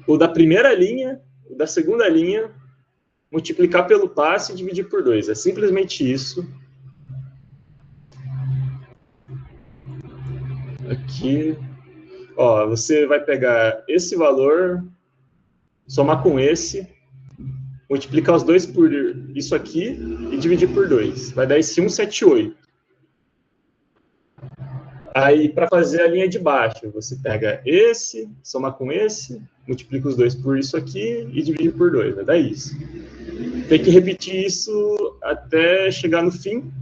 o da primeira linha, o da segunda linha, multiplicar pelo passe e dividir por 2. É simplesmente isso. Aqui, ó, você vai pegar esse valor, somar com esse, multiplicar os dois por isso aqui e dividir por 2. Vai dar esse 178. Aí, para fazer a linha de baixo, você pega esse, soma com esse, multiplica os dois por isso aqui e divide por 2. Vai dar isso. Tem que repetir isso até chegar no fim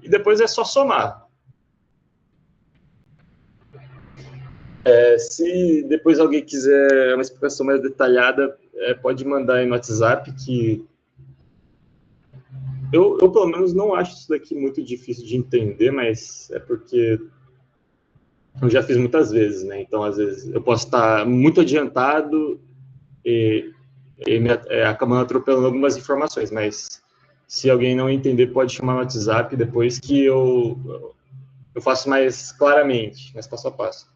e depois é só somar. Se depois alguém quiser uma explicação mais detalhada, pode mandar aí no WhatsApp, que eu pelo menos não acho isso daqui muito difícil de entender, mas é porque eu já fiz muitas vezes, né? Então, às vezes, eu posso estar muito adiantado e acabando atropelando algumas informações, mas se alguém não entender, pode chamar no WhatsApp depois que eu faço mais claramente, mais passo a passo.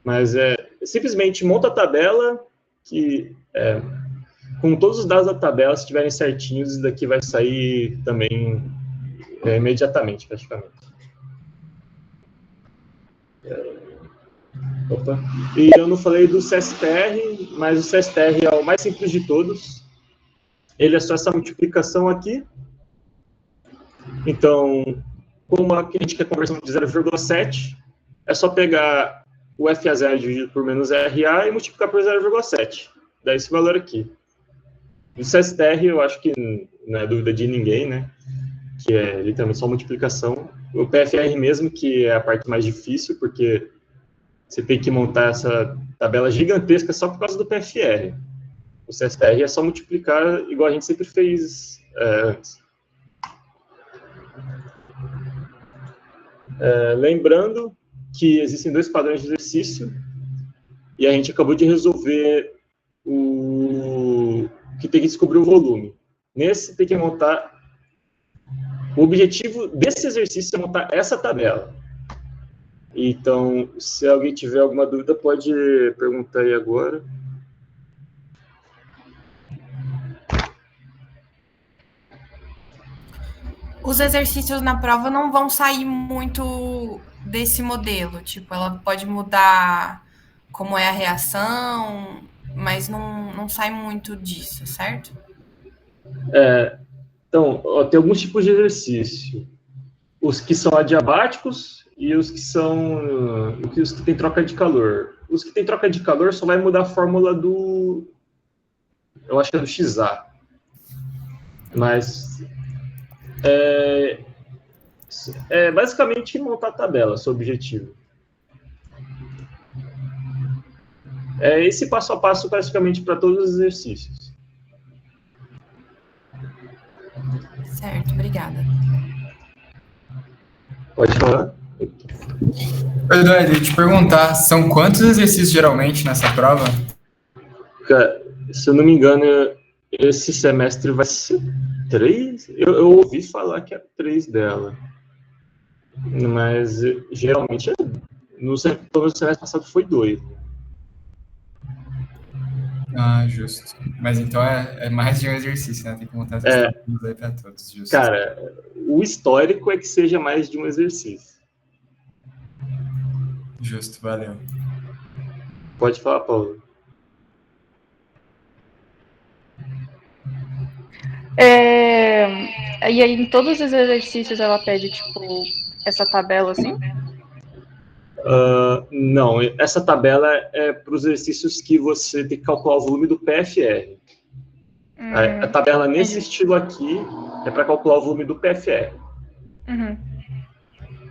Mas simplesmente monta a tabela, que com todos os dados da tabela, se estiverem certinhos, isso daqui vai sair também imediatamente, praticamente. Opa. E eu não falei do CSTR, mas o CSTR é o mais simples de todos. Ele é só essa multiplicação aqui. Então, como a gente quer conversão de 0,7, é só pegar o FA0 dividido por menos RA e multiplicar por 0,7. Dá esse valor aqui. O CSTR, eu acho que não é dúvida de ninguém, né? Que é literalmente só multiplicação. O PFR mesmo, que é a parte mais difícil, porque você tem que montar essa tabela gigantesca só por causa do PFR. O CSTR é só multiplicar igual a gente sempre fez antes. Lembrando que existem 2 padrões de exercício e a gente acabou de resolver que tem que descobrir o volume. Nesse tem que montar... O objetivo desse exercício é montar essa tabela. Então, se alguém tiver alguma dúvida, pode perguntar aí agora. Os exercícios na prova não vão sair muito desse modelo. Tipo, ela pode mudar como é a reação, mas não sai muito disso, certo? Então, tem alguns tipos de exercício. Os que são adiabáticos e os que têm troca de calor. Os que têm troca de calor só vai mudar a fórmula do... Eu acho que é do XA. Mas... basicamente montar a tabela, seu objetivo. É esse passo a passo praticamente para todos os exercícios. Certo, obrigada. Pode falar. Eduardo, eu ia te perguntar, são quantos exercícios geralmente nessa prova? Cara, se eu não me engano, esse semestre vai ser 3? Eu ouvi falar que é 3 dela. Mas geralmente, pelo menos no semestre passado foi 2. Ah, justo. Mas então é mais de um exercício, né? Tem que montar essas tabelas aí para todos, justo. Cara, o histórico é que seja mais de um exercício. Justo, valeu. Pode falar, Paulo. E aí, em todos os exercícios, ela pede, tipo, essa tabela, assim? Não, essa tabela é para os exercícios que você tem que calcular o volume do PFR. A tabela nesse estilo aqui é para calcular o volume do PFR.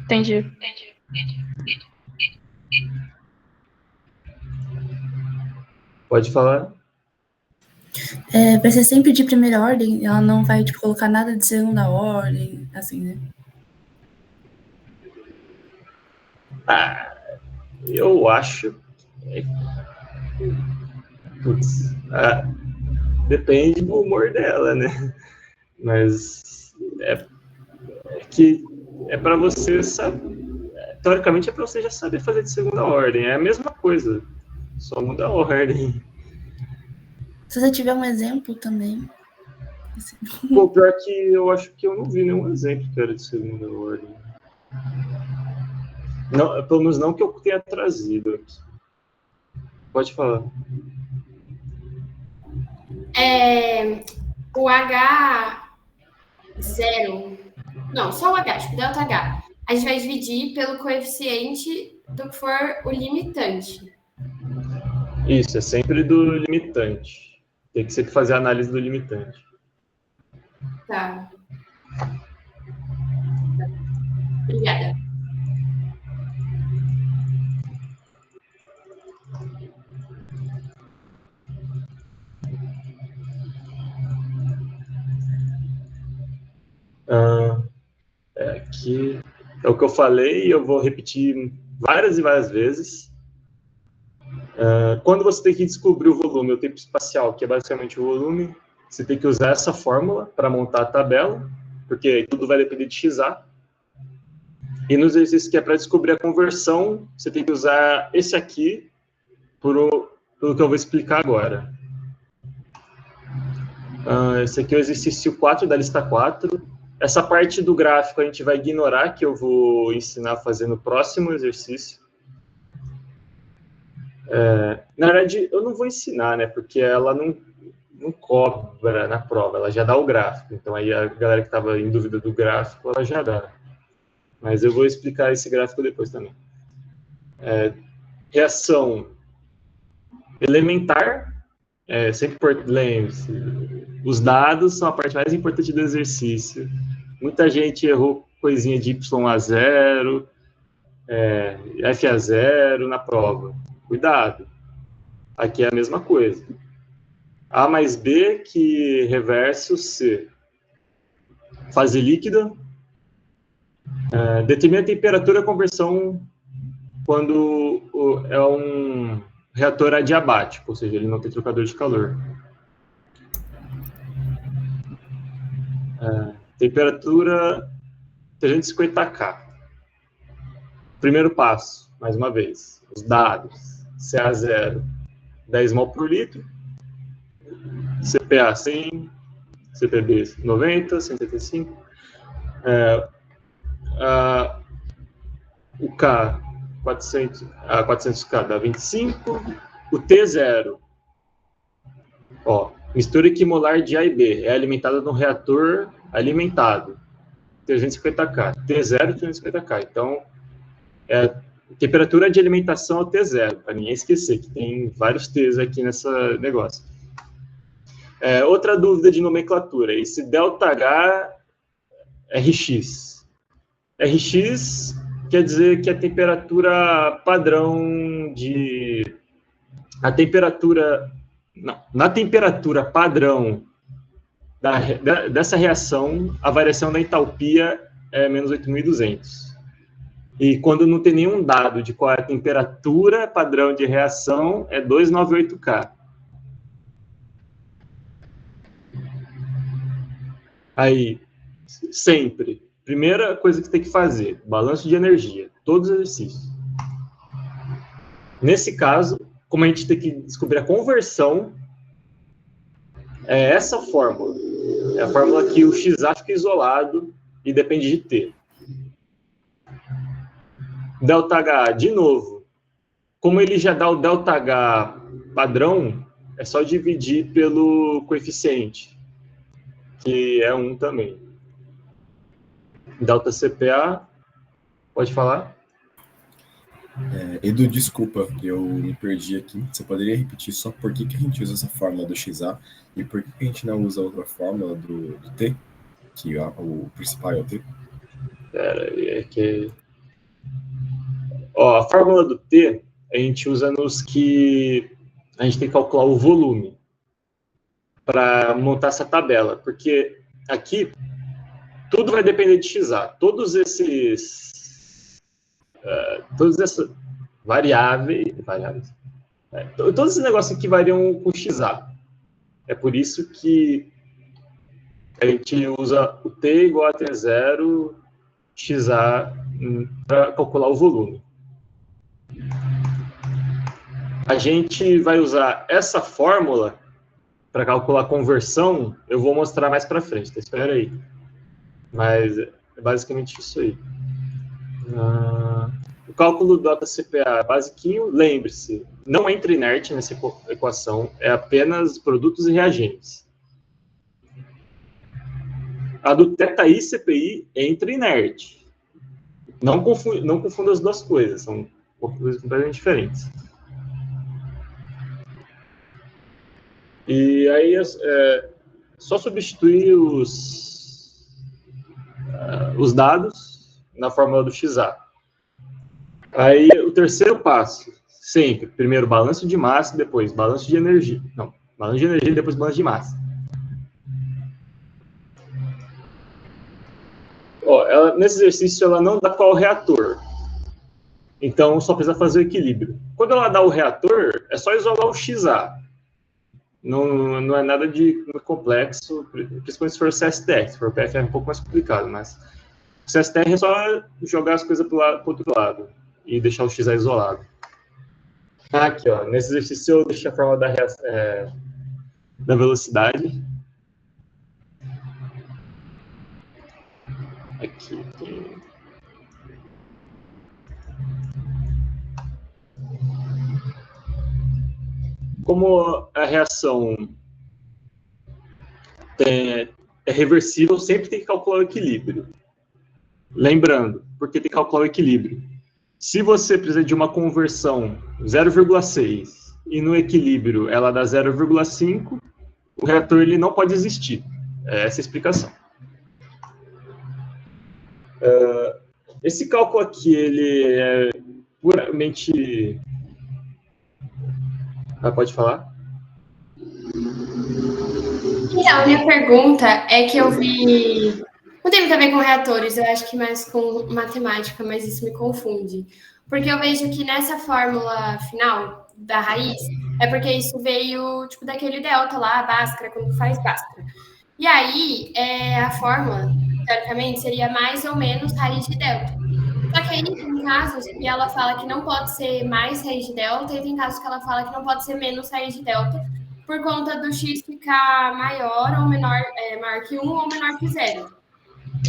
Entendi. Pode falar. Vai ser sempre de primeira ordem? Ela não vai, tipo, colocar nada de segunda ordem, assim, né? Eu acho... depende do humor dela, né? Mas que é para você saber... Teoricamente é para você já saber fazer de segunda ordem. É a mesma coisa, só muda a ordem. Se você tiver um exemplo também. Pô, pior que eu acho que eu não vi nenhum exemplo que era de segunda ordem. Não, pelo menos não que eu tenha trazido aqui. Pode falar. O H0, não, só o H, tipo, delta H, a gente vai dividir pelo coeficiente do que for o limitante. Isso, é sempre do limitante. Tem que sempre fazer a análise do limitante. Tá. Obrigada. Aqui é o que eu falei e eu vou repetir várias e várias vezes. Quando você tem que descobrir o volume, o tempo espacial, que é basicamente o volume, você tem que usar essa fórmula para montar a tabela, porque tudo vai depender de XA. E no exercício que é para descobrir a conversão, você tem que usar esse aqui, pelo que eu vou explicar agora. Esse aqui é o exercício 4 da lista 4. Essa parte do gráfico a gente vai ignorar, que eu vou ensinar a fazer no próximo exercício. Na verdade, eu não vou ensinar, né? Porque ela não cobra na prova, ela já dá o gráfico. Então, aí a galera que estava em dúvida do gráfico, ela já dá. Mas eu vou explicar esse gráfico depois também. Reação elementar, sempre lembre-se, os dados são a parte mais importante do exercício. Muita gente errou coisinha de Y a 0, F a 0 na prova. Cuidado. Aqui é a mesma coisa. A mais B que reverso C. Fase líquida. Determina a temperatura e a conversão quando é um reator adiabático, ou seja, ele não tem trocador de calor. Temperatura 350 K. Primeiro passo, mais uma vez, os dados. CA0, 10 mol por litro. CPA 100, CPB 90, 175. O K, 400K dá 25. O T0, mistura equimolar de A e B, é alimentada no reator alimentado, 350K. T0, 350K. Então, temperatura de alimentação é o T0, para ninguém esquecer, que tem vários T's aqui nesse negócio. Outra dúvida de nomenclatura, esse ΔH RX. RX quer dizer que a temperatura padrão de... Na temperatura padrão dessa reação, a variação da entalpia é menos 8.200. E quando não tem nenhum dado de qual é a temperatura padrão de reação, é 298K. Aí, sempre, primeira coisa que você tem que fazer, balanço de energia, todos os exercícios. Nesse caso, como a gente tem que descobrir a conversão, é essa fórmula. É a fórmula que o XA fica isolado e depende de T. ΔH, de novo, como ele já dá o ΔH padrão, é só dividir pelo coeficiente, que é 1 também. ΔCPA, pode falar? Edu, desculpa, eu me perdi aqui. Você poderia repetir só por que a gente usa essa fórmula do XA e por que a gente não usa outra fórmula do T, que o principal é o T? A fórmula do T a gente usa nos que a gente tem que calcular o volume para montar essa tabela, porque aqui tudo vai depender de XA. Todas essas variáveis, todos esses negócios que variam com XA. É por isso que a gente usa o T igual a T0 XA para calcular o volume. A gente vai usar essa fórmula para calcular a conversão, eu vou mostrar mais para frente, tá? Espera aí. Mas é basicamente isso aí. O cálculo do CPA basiquinho, lembre-se, não entra inerte nessa equação, é apenas produtos e reagentes. A do θi CPI entra inerte. Não confunda as duas coisas, são coisas completamente diferentes. E aí só substituir os dados na fórmula do XA. Aí o terceiro passo, sempre, primeiro balanço de massa, depois balanço de energia. Não, balanço de energia e depois balanço de massa. Ó, nesse exercício ela não dá qual reator. Então só precisa fazer o equilíbrio. Quando ela dá o reator, é só isolar o XA. Não é nada de complexo, principalmente se for CSTR. Se for PF é um pouco mais complicado, mas CSTR é só jogar as coisas para o outro lado e deixar o XA isolado. Aqui, ó, nesse exercício eu deixei a forma da velocidade. Aqui. Como a reação é reversível, sempre tem que calcular o equilíbrio. Lembrando, porque tem que calcular o equilíbrio. Se você precisa de uma conversão 0,6 e no equilíbrio ela dá 0,5, o reator ele não pode existir. É essa a explicação. Esse cálculo aqui, ele é puramente... pode falar? Então, minha pergunta é que eu vi... Não tem muito a ver com reatores, eu acho que mais com matemática, mas isso me confunde. Porque eu vejo que nessa fórmula final da raiz, é porque isso veio, tipo, daquele delta lá, Bhaskara, quando faz Bhaskara. E aí, a fórmula, teoricamente, seria mais ou menos raiz de delta. Só que aí tem casos que ela fala que não pode ser mais raiz de delta, e tem casos que ela fala que não pode ser menos raiz de delta, por conta do x ficar maior ou menor, maior que 1 ou menor que 0.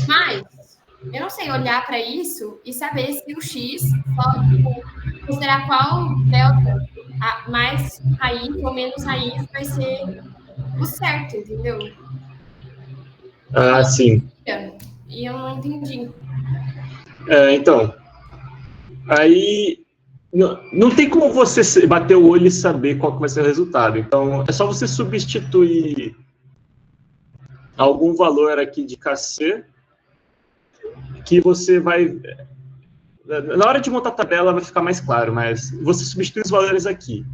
Mas eu não sei olhar para isso e saber se o x pode considerar qual delta, mais raiz ou menos raiz, vai ser o certo, entendeu? Ah, sim. E eu não entendi. Então, aí não tem como você bater o olho e saber qual que vai ser o resultado. Então, é só você substituir algum valor aqui de Kc, que você vai... Na hora de montar a tabela vai ficar mais claro, mas você substitui os valores aqui.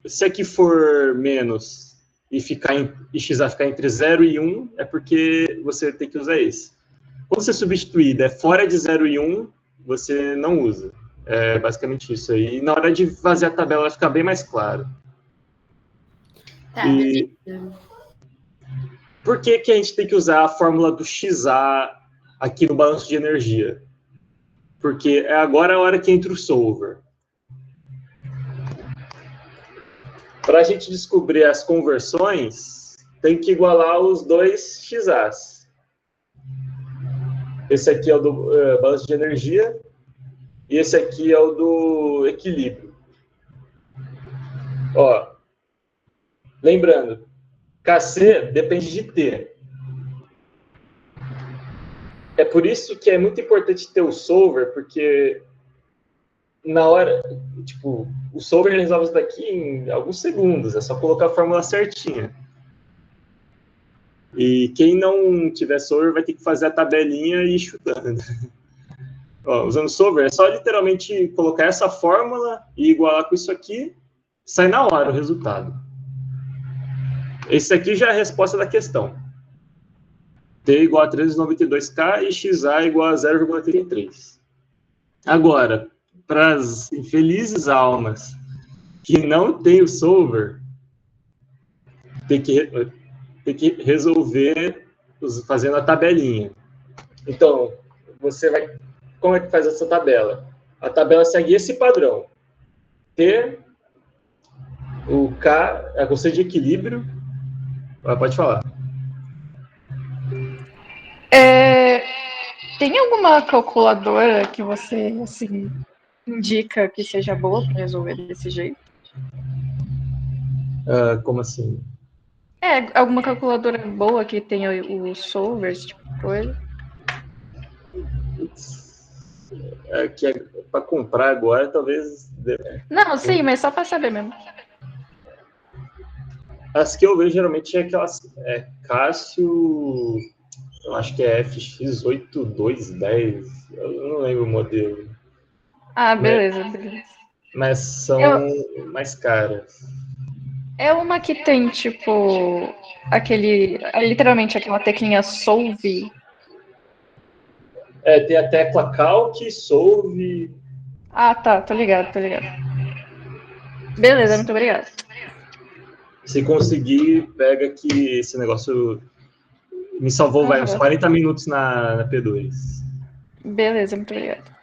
Se aqui for menos e XA ficar entre 0 e 1, é porque você tem que usar esse. Quando você substituir der fora de 0 e 1, você não usa. É basicamente isso aí. E na hora de fazer a tabela vai ficar bem mais claro. Tá, por que a gente tem que usar a fórmula do XA aqui no balanço de energia? Porque agora é a hora que entra o solver. Para a gente descobrir as conversões, tem que igualar os dois XAs. Esse aqui é o do balanço de energia e esse aqui é o do equilíbrio. Ó, lembrando, Kc depende de T. É por isso que é muito importante ter o solver, porque na hora, tipo, o solver resolve isso daqui em alguns segundos, é só colocar a fórmula certinha. E quem não tiver solver vai ter que fazer a tabelinha e ir chutando. Ó, usando solver, é só literalmente colocar essa fórmula e igualar com isso aqui, sai na hora o resultado. Esse aqui já é a resposta da questão. T igual a 392K e XA igual a 0,33. Agora, para as infelizes almas que não tem o solver, tem que resolver fazendo a tabelinha. Então, você vai... Como é que faz essa tabela? A tabela segue esse padrão. T O K é a constante de equilíbrio. Pode falar. Tem alguma calculadora que você, assim, indica que seja boa para resolver desse jeito? Como assim? Alguma calculadora boa que tenha o solver, esse tipo de coisa? Que é para comprar agora, talvez... Não, sim, mas só para saber mesmo. As que eu vejo geralmente é aquelas... Cássio... Eu acho que é FX8210. Eu não lembro o modelo. Beleza. Mas são mais caras. É uma que tem, tipo, literalmente aquela teclinha solve. Tem a tecla calc, solve... Tá, tô ligado. Beleza, muito obrigado. Se conseguir, pega que esse negócio me salvou uns 40 minutos na P2. Beleza, muito obrigado.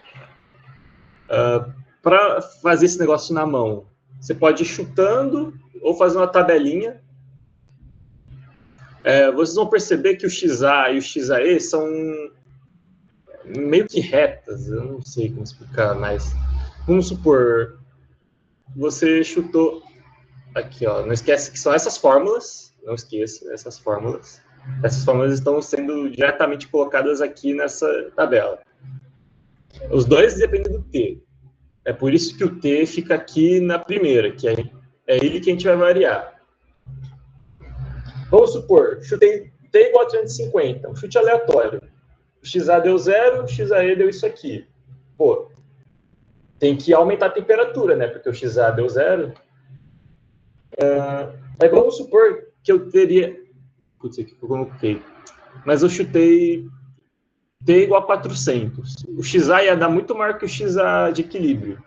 Para fazer esse negócio na mão, você pode ir chutando ou fazer uma tabelinha. Vocês vão perceber que o XA e o XAE são meio que retas. Eu não sei como explicar, mas vamos supor, você chutou aqui, ó. Não esquece que são essas fórmulas. Não esqueça essas fórmulas. Essas fórmulas estão sendo diretamente colocadas aqui nessa tabela. Os dois dependem do T. É por isso que o T fica aqui na primeira, que é ele que a gente vai variar. Vamos supor, chutei T igual a 350, um chute aleatório. O XA deu 0, o XAE deu isso aqui. Pô, tem que aumentar a temperatura, né? Porque o XA deu 0. Mas vamos supor que eu teria... Putz, aqui que eu coloquei. Mas eu chutei T igual a 400. O XA ia dar muito maior que o XA de equilíbrio.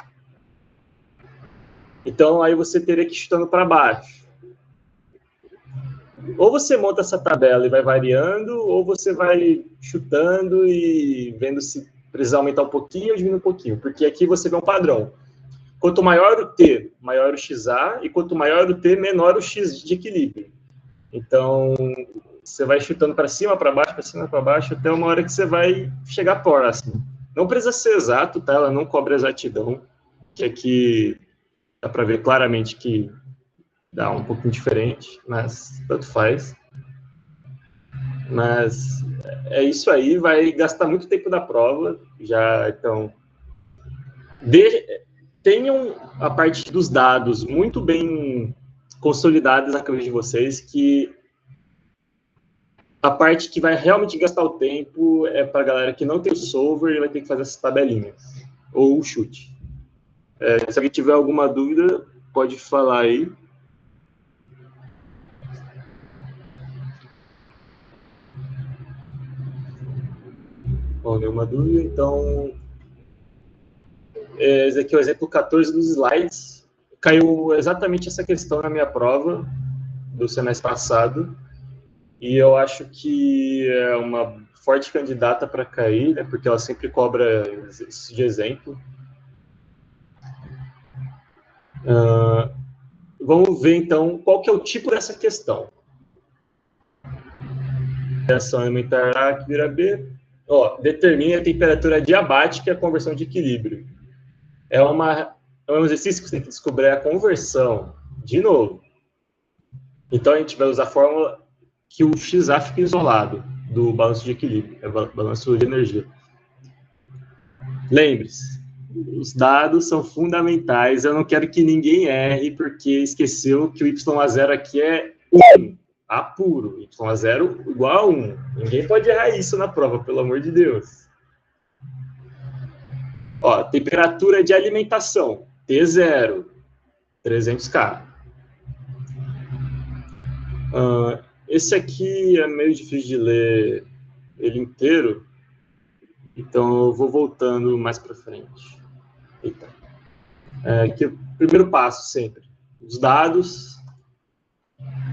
Então, aí você teria que ir chutando para baixo. Ou você monta essa tabela e vai variando, ou você vai chutando e vendo se precisa aumentar um pouquinho ou diminuir um pouquinho. Porque aqui você vê um padrão. Quanto maior o T, maior o XA, e quanto maior o T, menor o X de equilíbrio. Então, você vai chutando para cima, para baixo, até uma hora que você vai chegar próximo. Não precisa ser exato, tá? Ela não cobra exatidão, que aqui dá para ver claramente que dá um pouquinho diferente, mas tanto faz. Mas é isso aí, vai gastar muito tempo da prova, já, então... Tenham a parte dos dados muito bem consolidados na cabeça de vocês, que a parte que vai realmente gastar o tempo é para a galera que não tem o solver e vai ter que fazer essas tabelinhas, ou o chute. Se alguém tiver alguma dúvida, pode falar aí. Bom, nenhuma dúvida, então... Esse aqui é o exemplo 14 dos slides. Caiu exatamente essa questão na minha prova do semestre passado. E eu acho que é uma forte candidata para cair, né, porque ela sempre cobra isso de exemplo. Vamos ver, então, qual que é o tipo dessa questão. Reação elementar A que vira B. Determine a temperatura adiabática e a conversão de equilíbrio. É um exercício que você tem que descobrir a conversão, de novo. Então, a gente vai usar a fórmula que o XA fica isolado do balanço de equilíbrio, balanço de energia. Lembre-se, os dados são fundamentais. Eu não quero que ninguém erre, porque esqueceu que o Y0 aqui é 1, A puro. Y0 igual a 1. Ninguém pode errar isso na prova, pelo amor de Deus. Temperatura de alimentação, T0, 300 K. Esse aqui é meio difícil de ler ele inteiro, então eu vou voltando mais para frente. Aqui, o primeiro passo sempre, os dados,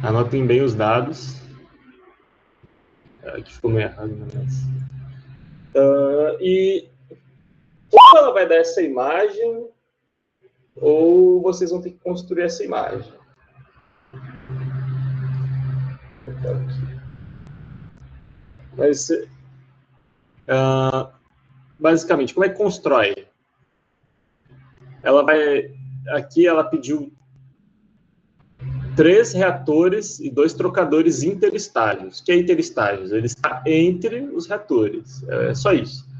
anotem bem os dados. Aqui ficou meio errado, mas... Ou ela vai dar essa imagem, ou vocês vão ter que construir essa imagem. Mas, basicamente, como é que constrói? Aqui ela pediu 3 reatores e 2 trocadores interestágios. O que é interestágios? Ele está entre os reatores. É só isso.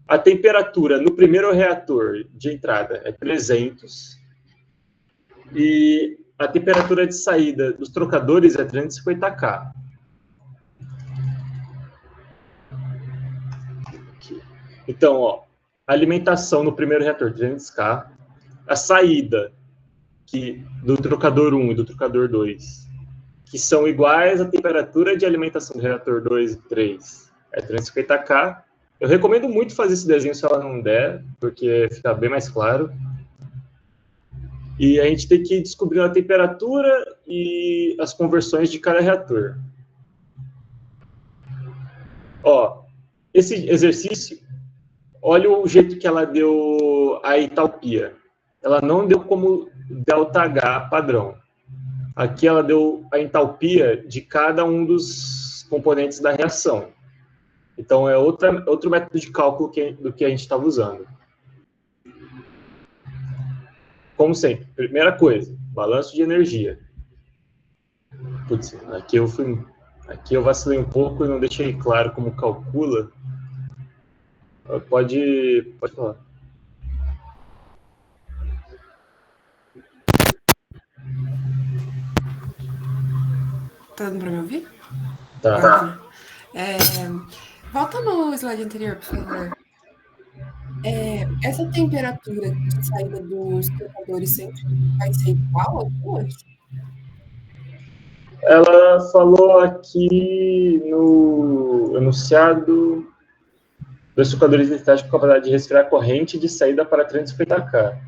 A temperatura no primeiro reator de entrada é 300 e a temperatura de saída dos trocadores é 350 K. Então, ó, a alimentação no primeiro reator 300 K, a saída do trocador 1 e do trocador 2, que são iguais à temperatura de alimentação do reator 2 e 3, é 350 K. Eu recomendo muito fazer esse desenho se ela não der, porque fica bem mais claro. E a gente tem que descobrir a temperatura e as conversões de cada reator. Ó, esse exercício, olha o jeito que ela deu a entalpia. Ela não deu como ΔH padrão. Aqui ela deu a entalpia de cada um dos componentes da reação. Então, é outro método de cálculo do que a gente estava usando. Como sempre, primeira coisa, balanço de energia. Putz, aqui eu vacilei um pouco e não deixei claro como calcula. Pode falar. Tá dando para me ouvir? Tá. Volta no slide anterior, por favor. Essa temperatura de saída dos trocadores sempre vai ser igual às duas? Ela falou aqui no enunciado dos trocadores estáticos com capacidade de resfriar corrente de saída para 350 K.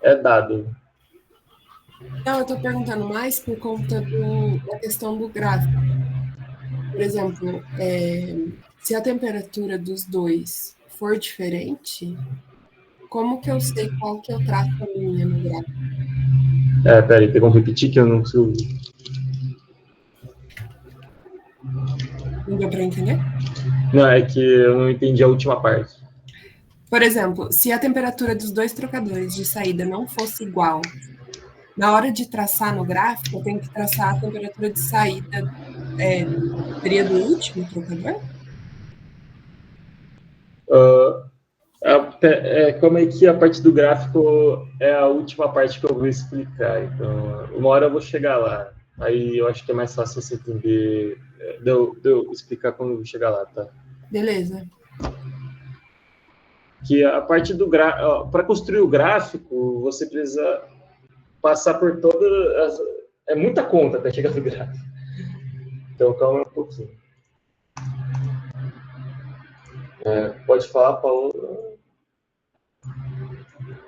É dado. Não, eu estou perguntando mais por conta da questão do gráfico. Por exemplo, se a temperatura dos dois for diferente, como que eu sei qual que eu traço a linha no gráfico? Peraí, tem como repetir que eu não sei ouvir. Não deu para entender? Não, é que eu não entendi a última parte. Por exemplo, se a temperatura dos dois trocadores de saída não fosse igual, na hora de traçar no gráfico, eu tenho que traçar a temperatura de saída seria do último trocador? Como é que a parte do gráfico é a última parte que eu vou explicar. Então, uma hora eu vou chegar lá. Aí eu acho que é mais fácil você entender, de eu explicar quando eu chegar lá, tá? Beleza. Que a parte do gráfico, para construir o gráfico, você precisa passar por todas as... É muita conta até chegar no gráfico. Então, calma um pouquinho. Pode falar, Paulo.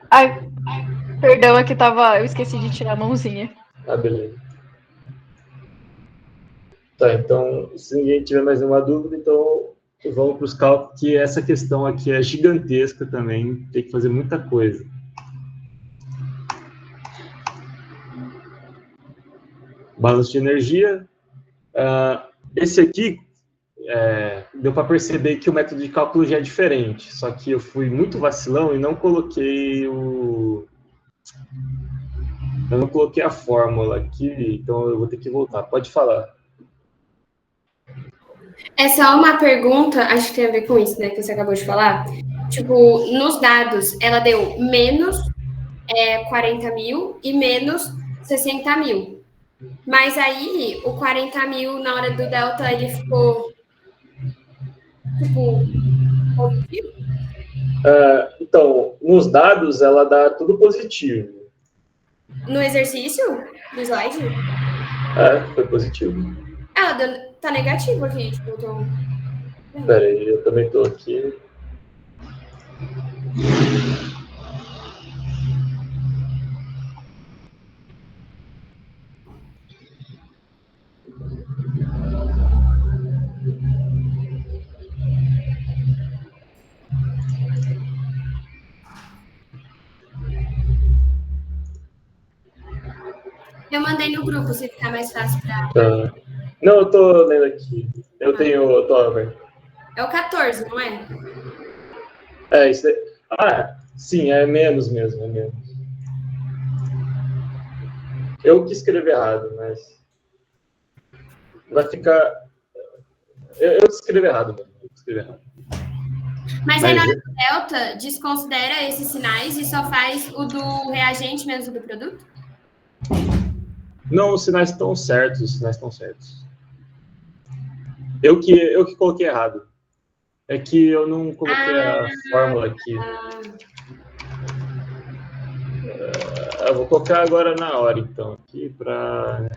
Ai, perdão, aqui eu esqueci de tirar a mãozinha. Beleza. Tá, então, se ninguém tiver mais nenhuma dúvida, então vamos para os cálculos, que essa questão aqui é gigantesca também, tem que fazer muita coisa. Balanço de energia. Esse aqui, deu para perceber que o método de cálculo já é diferente, só que eu fui muito vacilão e não coloquei Eu não coloquei a fórmula aqui, então eu vou ter que voltar. Pode falar. É só uma pergunta, acho que tem a ver com isso, né, que você acabou de falar. Tipo, nos dados, ela deu menos 40 mil e menos 60 mil. Mas aí, o 40 mil, na hora do delta, ele ficou, tipo, positivo? Então, nos dados, ela dá tudo positivo. No exercício? No slide? Foi positivo. Ela tá negativo aqui, tipo, eu tô... Peraí, eu também tô aqui. Eu mandei no grupo, se ficar mais fácil para... Tá. Não, eu tô lendo aqui. Eu tô aberto. É o 14, não é? Isso aí. Sim, é menos mesmo, é menos. Eu que escrevi errado, mas vai ficar... Eu escrevi errado mesmo. Mas aí na hora do Delta, desconsidera esses sinais e só faz o do reagente mesmo do produto? Não, os sinais estão certos, Eu que coloquei errado. É que eu não coloquei a fórmula aqui. Eu vou colocar agora na hora, então, aqui para...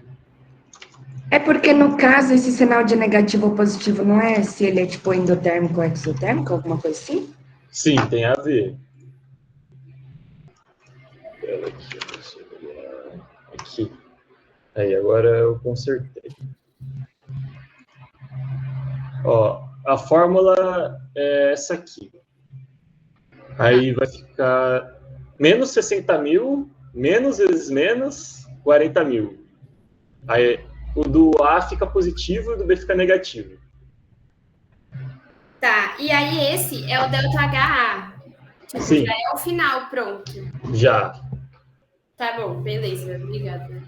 É porque, no caso, esse sinal de negativo ou positivo não é se ele é tipo endotérmico ou exotérmico, alguma coisa assim? Sim, tem a ver. Aqui. Aí, agora eu consertei. Ó, a fórmula é essa aqui. Aí vai ficar menos 60 mil, menos vezes menos 40 mil. Aí o do A fica positivo e o do B fica negativo. Tá, e aí esse é o ΔHA. Tipo, Sim. já é o final, pronto. Já. Tá bom, beleza, obrigada.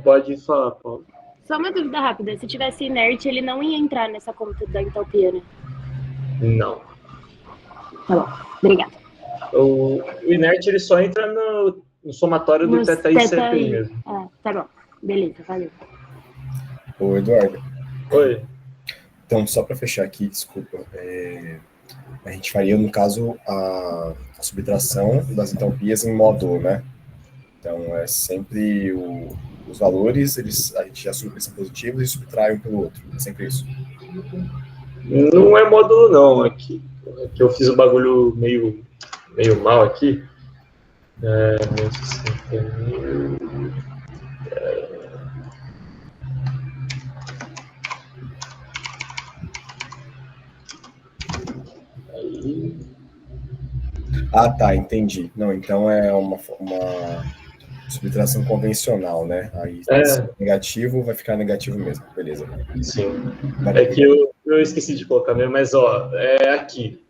Pode falar, Paulo. Só uma dúvida rápida. Se tivesse inerte, ele não ia entrar nessa conta da entalpia, né? Não. Tá bom, obrigada. O inerte ele só entra no somatório do θ e CPI mesmo. Tá bom, beleza, valeu. Ô, Eduardo. Oi. Então, só para fechar aqui, desculpa, a gente faria, no caso, a subtração das entalpias em módulo, né? Então, é sempre os valores, a gente assume que são positivos e subtrai um pelo outro. É sempre isso. Não é módulo, não. Aqui eu fiz o bagulho meio mal aqui. Tá, entendi. Não, então é uma subtração convencional, né? Aí, se negativo, vai ficar negativo mesmo. Beleza. Sim. É que eu esqueci de colocar mesmo, mas, ó, é aqui.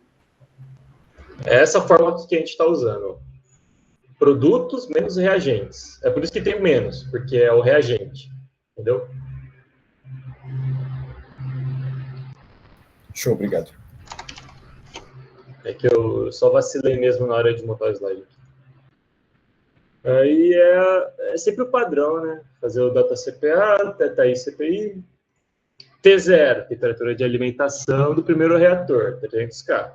É essa fórmula que a gente está usando. Ó. Produtos menos reagentes. É por isso que tem o menos, porque é o reagente. Entendeu? Show, obrigado. É que eu só vacilei mesmo na hora de montar o slide. Aí é sempre o padrão, né? Fazer o data CPA, θi CPI, T0, temperatura de alimentação do primeiro reator, 300K.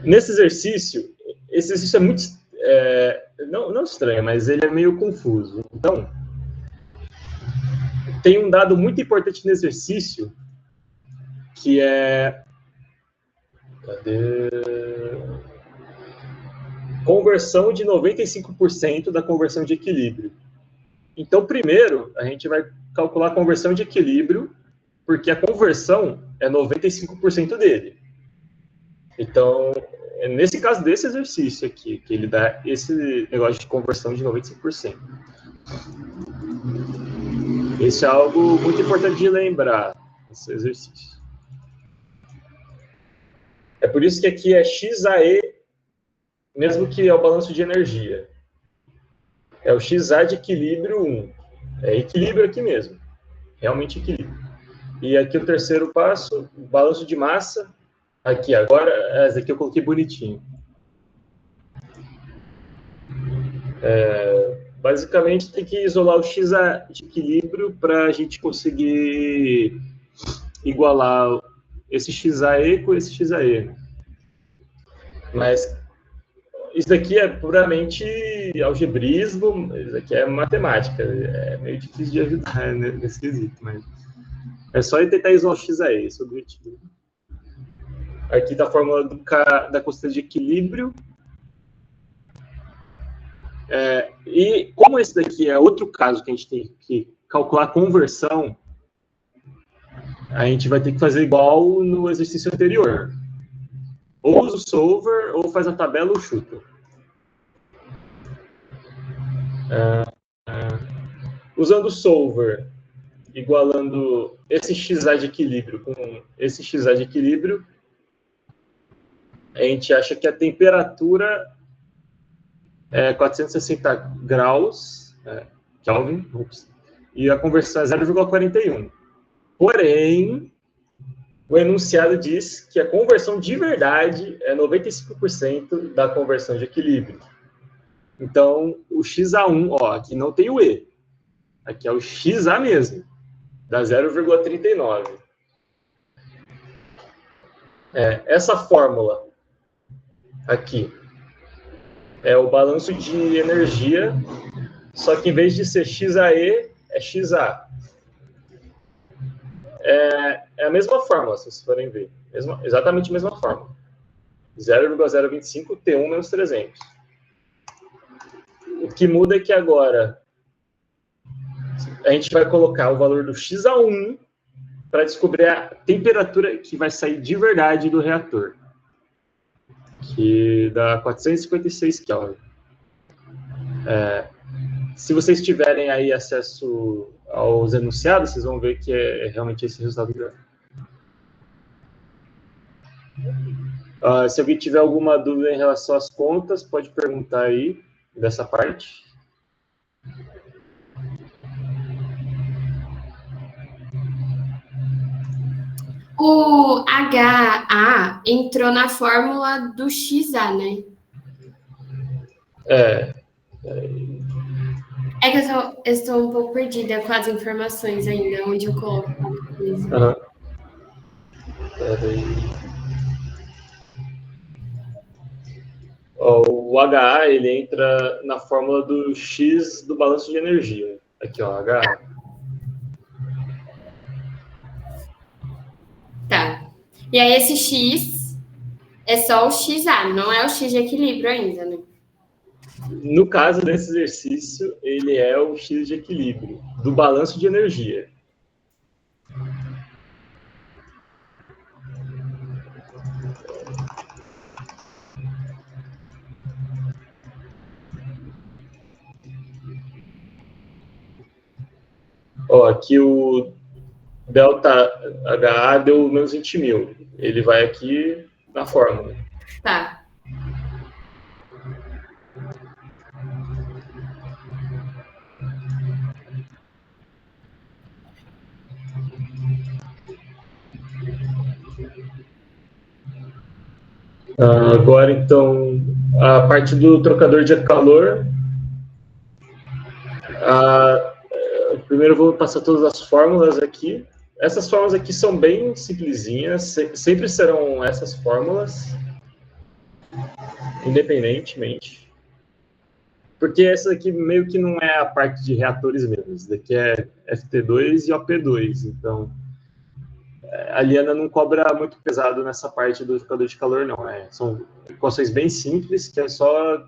Nesse exercício, esse exercício é muito... não estranho, mas ele é meio confuso. Então, tem um dado muito importante no exercício, que é... Cadê? Conversão de 95% da conversão de equilíbrio. Então, primeiro, a gente vai calcular a conversão de equilíbrio, porque a conversão é 95% dele. Então, é nesse caso desse exercício aqui, que ele dá esse negócio de conversão de 95%. Isso é algo muito importante de lembrar, esse exercício. É por isso que aqui é XAE, mesmo que é o balanço de energia. É o XA de equilíbrio 1. É equilíbrio aqui mesmo. Realmente equilíbrio. E aqui o terceiro passo, balanço de massa. Aqui, agora, essa aqui eu coloquei bonitinho. Basicamente, tem que isolar o XA de equilíbrio para a gente conseguir igualar esse XAE com esse XAE. Mas isso daqui é puramente algebrismo, isso aqui é matemática. É meio difícil de ajudar nesse quesito, mas é só tentar isolar o XAE, esse é o objetivo. Aqui está a fórmula da constante de equilíbrio. E como esse daqui é outro caso que a gente tem que calcular a conversão, a gente vai ter que fazer igual no exercício anterior. Ou usa o solver, ou faz a tabela ou chuta. Usando o solver, igualando esse XA de equilíbrio com esse XA de equilíbrio, a gente acha que a temperatura é 460 graus, Kelvin, e a conversão é 0,41. Porém, o enunciado diz que a conversão de verdade é 95% da conversão de equilíbrio. Então, o XA1, aqui não tem o E. Aqui é o XA mesmo, dá 0,39. Essa fórmula aqui é o balanço de energia, só que em vez de ser XAE, é XA. É a mesma fórmula, se vocês forem ver. Exatamente a mesma fórmula. 0,025 T1 menos 300. O que muda é que agora a gente vai colocar o valor do XA1 para descobrir a temperatura que vai sair de verdade do reator, que dá 456 Kelvin. Se vocês tiverem aí acesso aos enunciados, vocês vão ver que é realmente esse resultado gráfico. Se alguém tiver alguma dúvida em relação às contas, pode perguntar aí dessa parte. O HA entrou na fórmula do XA, né? É que eu estou um pouco perdida com as informações ainda, onde eu coloco alguma coisa. O HA, ele entra na fórmula do X do balanço de energia. Aqui, HA. Tá. E aí esse X é só o XA, não é o X de equilíbrio ainda, né? No caso desse exercício, ele é o X de equilíbrio, do balanço de energia. Aqui o delta HA deu menos 20 mil. Ele vai aqui na fórmula. Tá. Agora, então, a parte do trocador de calor. Primeiro eu vou passar todas as fórmulas aqui. Essas fórmulas aqui são bem simplesinhas, sempre serão essas fórmulas, independentemente. Porque essa aqui meio que não é a parte de reatores mesmo. Isso daqui é FT2 e OP2. Então, a Liana não cobra muito pesado nessa parte do trocador de calor, não. São equações bem simples, que é só...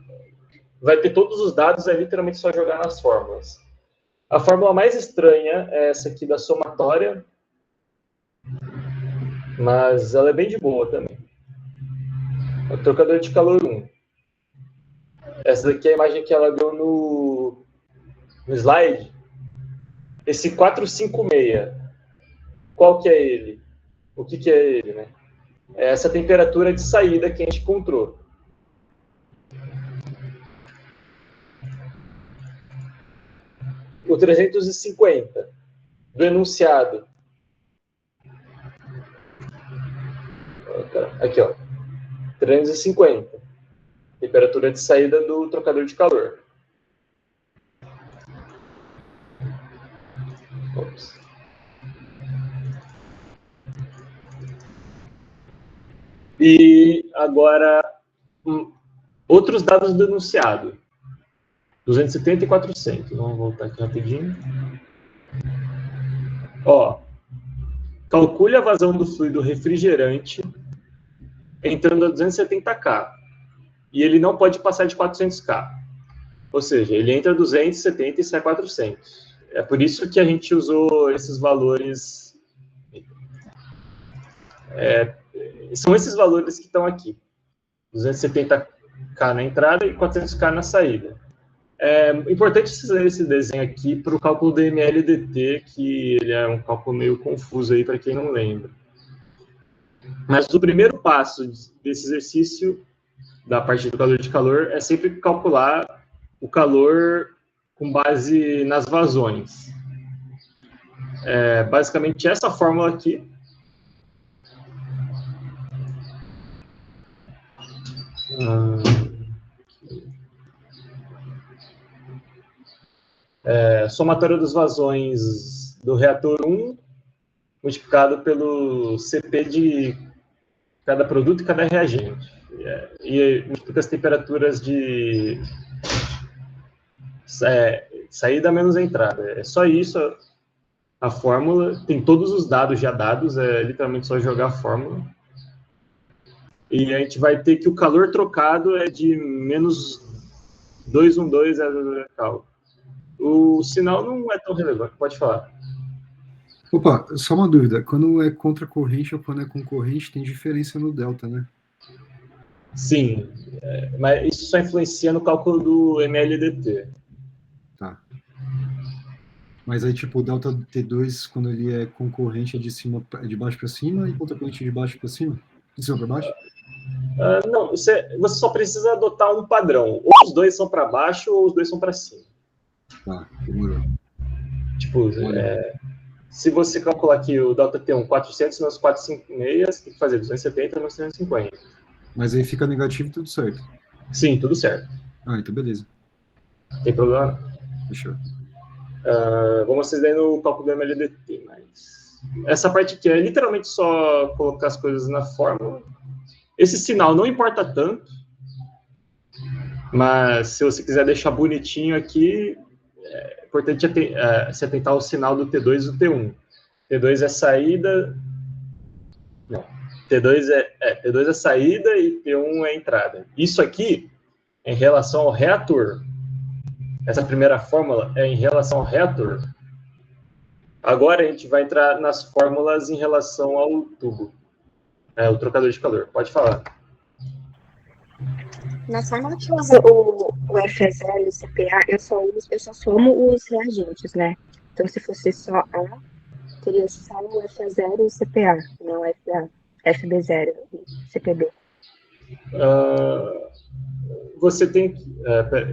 Vai ter todos os dados, é literalmente só jogar nas fórmulas. A fórmula mais estranha é essa aqui da somatória, mas ela é bem de boa também. O trocador de calor 1. Essa daqui é a imagem que ela deu no slide. Esse 456, qual que é ele? O que é ele, né? É essa temperatura de saída que a gente encontrou. O 350 do enunciado. Aqui, 350. Temperatura de saída do trocador de calor. Ops. E agora, outros dados do enunciado. 270 e 400. Vamos voltar aqui rapidinho. Calcule a vazão do fluido refrigerante entrando a 270K. E ele não pode passar de 400K. Ou seja, ele entra a 270 e sai 400. É por isso que a gente usou esses valores. São esses valores que estão aqui. 270K na entrada e 400K na saída. É importante fazer esse desenho aqui para o cálculo do MLDT, que ele é um cálculo meio confuso aí para quem não lembra. Mas o primeiro passo desse exercício, da parte do calor de calor, é sempre calcular o calor com base nas vazões. Basicamente essa fórmula aqui. Somatório das vazões do reator 1 multiplicado pelo CP de cada produto e cada reagente. E multiplica as temperaturas de saída menos entrada. É só isso a fórmula. Tem todos os dados já dados, é literalmente só jogar a fórmula. E a gente vai ter que o calor trocado é de menos 212 cal. O sinal não é tão relevante, pode falar. Opa, só uma dúvida. Quando é contra corrente ou quando é com corrente, tem diferença no delta, né? Sim, mas isso só influencia no cálculo do MLDT. Tá. Mas aí, tipo, o delta T2, quando ele é com corrente, é de baixo para cima e contra corrente de baixo para cima? De cima para baixo? Não, você só precisa adotar um padrão. Ou os dois são para baixo ou os dois são para cima. Tá, demorou. Tipo, se você calcular aqui o delta T1, 400 menos 456, você tem que fazer 270 menos 350. Mas aí fica negativo e tudo certo. Sim, tudo certo. Então beleza. Tem problema? Fechou. Vou mostrar daí no cálculo do MLDT, mas essa parte aqui é literalmente só colocar as coisas na fórmula. Esse sinal não importa tanto, mas se você quiser deixar bonitinho aqui, é importante se atentar ao sinal do T2 e do T1. T2 é saída... Não. T2 é saída e T1 é entrada. Isso aqui é em relação ao reator. Essa primeira fórmula é em relação ao reator. Agora a gente vai entrar nas fórmulas em relação ao tubo. O trocador de calor. Pode falar. Na fórmula que usa o F0 e o CPA, eu só somo os reagentes, né? Então, se fosse só A, teria só o F0 e o CPA, não o FA, FB0 e CPB. Você tem que...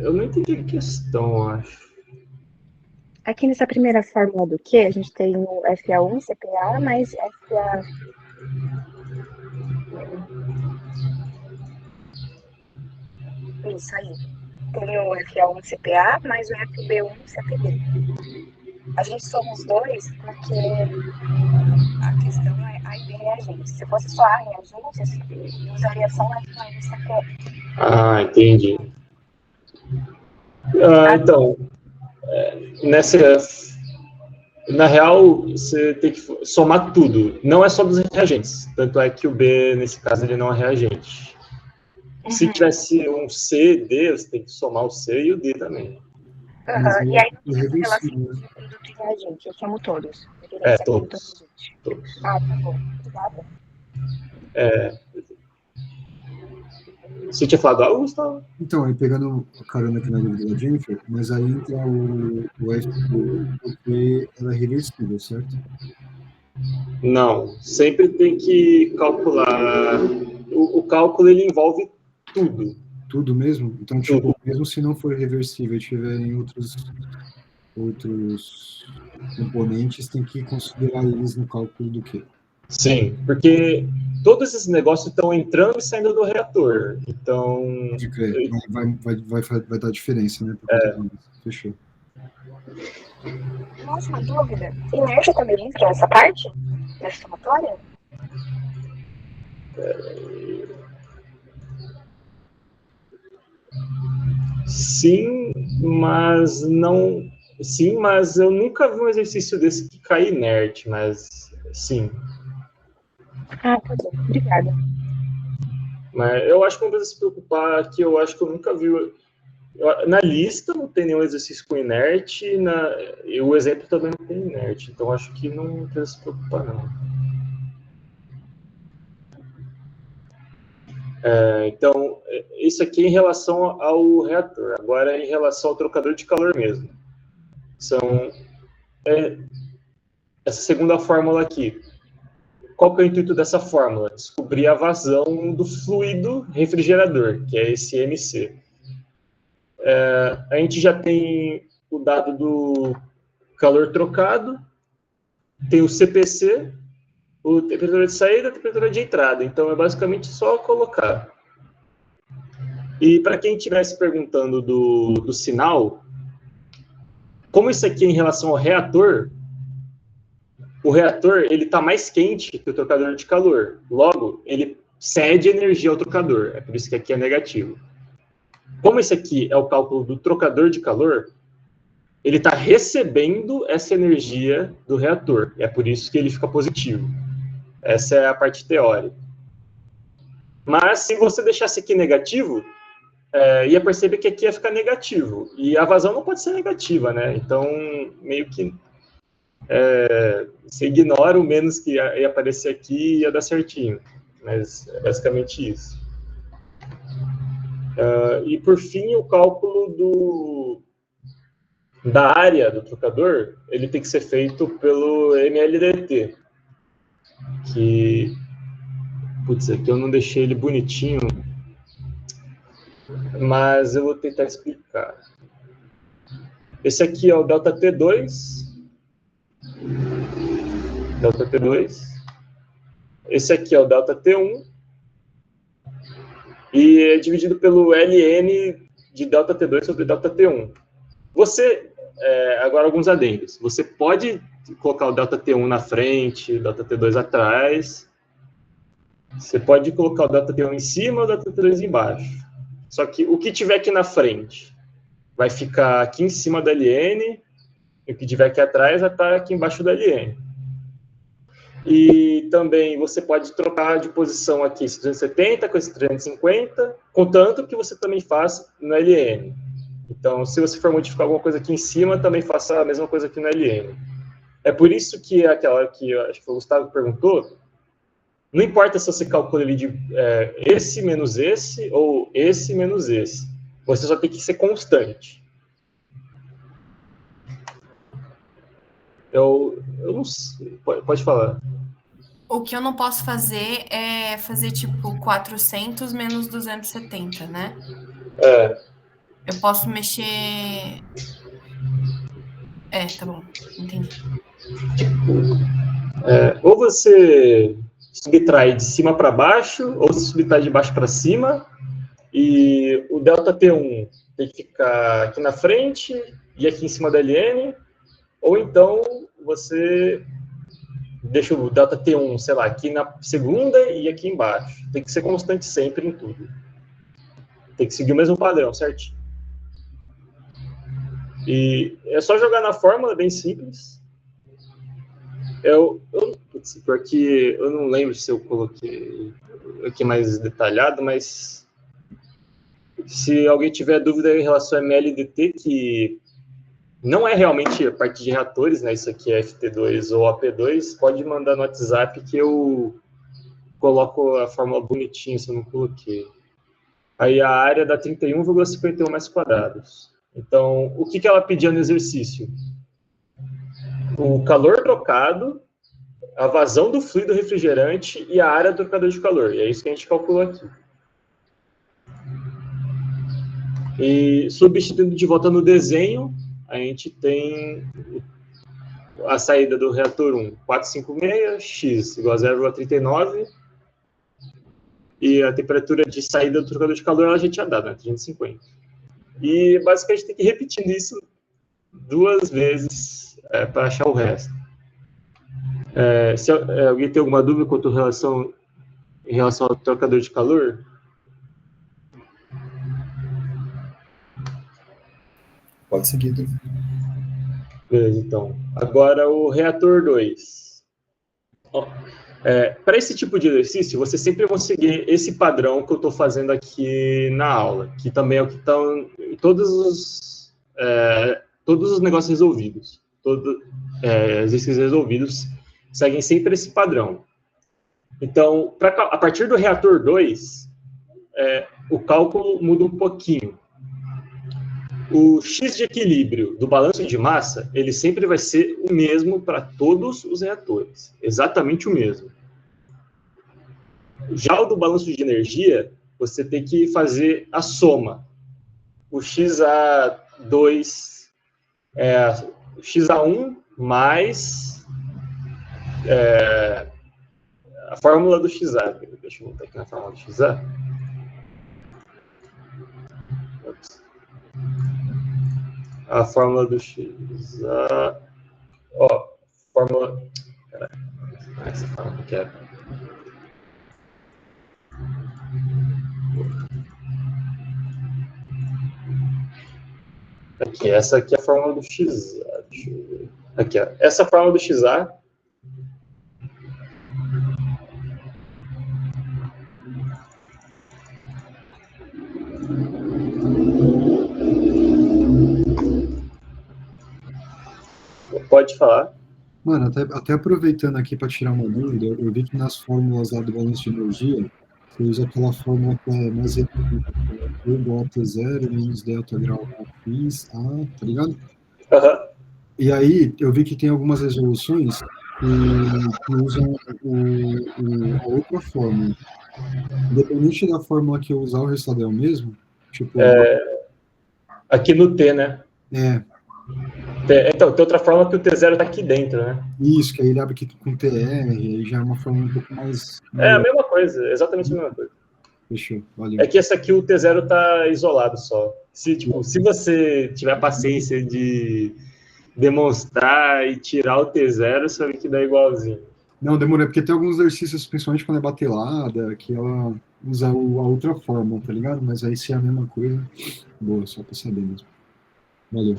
eu não entendi a questão, acho. Aqui nessa primeira fórmula do Q, a gente tem o FA1 CPA mais FA... Isso aí. Tem o FA1 CPA mais o FB1 CPB. A gente soma os dois porque a questão é A e B reagentes. Se fosse só A reagentes, eu usaria só o FA1 CPA. Entendi. Então, na real, você tem que somar tudo. Não é só dos reagentes. Tanto é que o B, nesse caso, ele não é reagente. Se tivesse um C, D, você tem que somar o C e o D também. E aí, não tem relação de produto e reagente. Eu somo todos. Todos. Tá bom. Obrigada. Você tinha falado algo, Gustavo? Então, aí pegando a carona aqui na dúvida da Jennifer, mas aí entra o F porque ela é reversível, certo? Não, sempre tem que calcular. O cálculo, ele envolve tudo. Tudo mesmo? Então, tipo, mesmo se não for reversível e tiverem outros componentes, tem que considerar eles no cálculo do quê? Sim, porque todos esses negócios estão entrando e saindo do reator. Então... Vai dar diferença, né? Fechou. Nossa, uma dúvida. Inércia também entra nessa parte? Nessa somatória? Sim, mas não... Sim, mas eu nunca vi um exercício desse que cai inerte, mas sim. Tá bom. Obrigada. Mas eu acho que não precisa se preocupar, que eu acho que eu nunca vi... Na lista não tem nenhum exercício com inerte, e o exemplo também não tem inerte, então acho que não precisa se preocupar, não. Então, isso aqui é em relação ao reator. Agora, em relação ao trocador de calor mesmo. Essa segunda fórmula aqui. Qual que é o intuito dessa fórmula? Descobrir a vazão do fluido refrigerador, que é esse MC. A gente já tem o dado do calor trocado, tem o CPC, o temperatura de saída, a temperatura de entrada. Então, é basicamente só colocar. E para quem estivesse perguntando do sinal, como isso aqui é em relação ao reator, o reator ele está mais quente que o trocador de calor. Logo, ele cede energia ao trocador. É por isso que aqui é negativo. Como esse aqui é o cálculo do trocador de calor, ele está recebendo essa energia do reator. É por isso que ele fica positivo. Essa é a parte teórica. Mas, se você deixasse aqui negativo, ia perceber que aqui ia ficar negativo. E a vazão não pode ser negativa, né? Então, meio que você ignora o menos que ia aparecer aqui e ia dar certinho. Mas é basicamente isso. E, por fim, o cálculo da área do trocador, ele tem que ser feito pelo MLDT. Que, putz, aqui eu não deixei ele bonitinho, mas eu vou tentar explicar. Esse aqui é o ΔT2. Esse aqui é o ΔT1. E é dividido pelo LN de ΔT2 sobre ΔT1. Agora alguns adendos. Você pode colocar o ΔT1 na frente, o ΔT2 atrás. Você pode colocar o ΔT1 em cima e o ΔT2 embaixo. Só que o que tiver aqui na frente vai ficar aqui em cima da LN, e o que tiver aqui atrás vai estar aqui embaixo da LN. E também você pode trocar de posição aqui esse 270 com esse 350, contanto que você também faça no LN. Então, se você for modificar alguma coisa aqui em cima, também faça a mesma coisa aqui no LN. É por isso que aquela que acho que o Gustavo perguntou, não importa se você calcula ele de esse menos esse ou esse menos esse. Você só tem que ser constante. Eu não sei. Pode falar. O que eu não posso fazer é fazer, tipo, 400 menos 270, né? Eu posso mexer... tá bom. Entendi. Ou você subtrai de cima para baixo, ou você subtrai de baixo para cima, e o ΔT1 tem que ficar aqui na frente e aqui em cima da LN, ou então você deixa o ΔT1, sei lá, aqui na segunda e aqui embaixo. Tem que ser constante sempre em tudo. Tem que seguir o mesmo padrão, certinho. E é só jogar na fórmula, é bem simples. Porque eu não lembro se eu coloquei aqui mais detalhado, mas se alguém tiver dúvida em relação ao MLDT, que não é realmente a parte de reatores, né? Isso aqui é FT2 ou AP2, pode mandar no WhatsApp que eu coloco a fórmula bonitinha, se eu não coloquei. Aí a área dá 31,51 metros quadrados. Então, o que ela pedia no exercício? O calor trocado, a vazão do fluido refrigerante e a área do trocador de calor. E é isso que a gente calculou aqui. E substituindo de volta no desenho, a gente tem a saída do reator 1, 456, x igual a 0,39, e a temperatura de saída do trocador de calor, ela já tinha dado, né, 350. E, basicamente, a gente tem que ir repetindo isso 2 vezes para achar o resto. Se alguém tem alguma dúvida quanto em relação ao trocador de calor? Pode seguir, Du. Beleza, então. Agora, o reator 2. Para esse tipo de exercício, vocês sempre vão seguir esse padrão que eu estou fazendo aqui na aula, que também é o que estão em todos os negócios resolvidos. Todos exercícios resolvidos seguem sempre esse padrão. Então, a partir do reator 2, o cálculo muda um pouquinho. O X de equilíbrio do balanço de massa, ele sempre vai ser o mesmo para todos os reatores. Exatamente o mesmo. Já o do balanço de energia, você tem que fazer a soma. O XA2 é o XA1 mais a fórmula do XA. Deixa eu voltar aqui na fórmula do XA. A fórmula do XA... fórmula... Caraca, essa fórmula que é... Aqui, essa aqui é a fórmula do XA. Deixa eu ver. Aqui, ó. Essa fórmula do XA... Pode falar. Mano, até aproveitando aqui para tirar uma dúvida, eu vi que nas fórmulas lá do balanço de energia, você usa aquela fórmula que é mais econômica, igual a T0 menos delta grau X, tá ligado? E aí, eu vi que tem algumas resoluções que usam a outra fórmula. Independente da fórmula que eu usar, o resultado é o mesmo? Tipo, aqui no T, né? Então, tem outra fórmula que o T0 está aqui dentro, né? Isso, que aí ele abre aqui com TR, aí já é uma fórmula um pouco mais... É a mesma coisa, exatamente a mesma coisa. Fechou, valeu. É que essa aqui, o T0 está isolado só. Se você tiver paciência de demonstrar e tirar o T0, você vai ver que dá igualzinho. Não, demorei, porque tem alguns exercícios, principalmente quando é batelada, que ela usa a outra fórmula, tá ligado? Mas aí se é a mesma coisa, boa, só para saber mesmo. Valeu.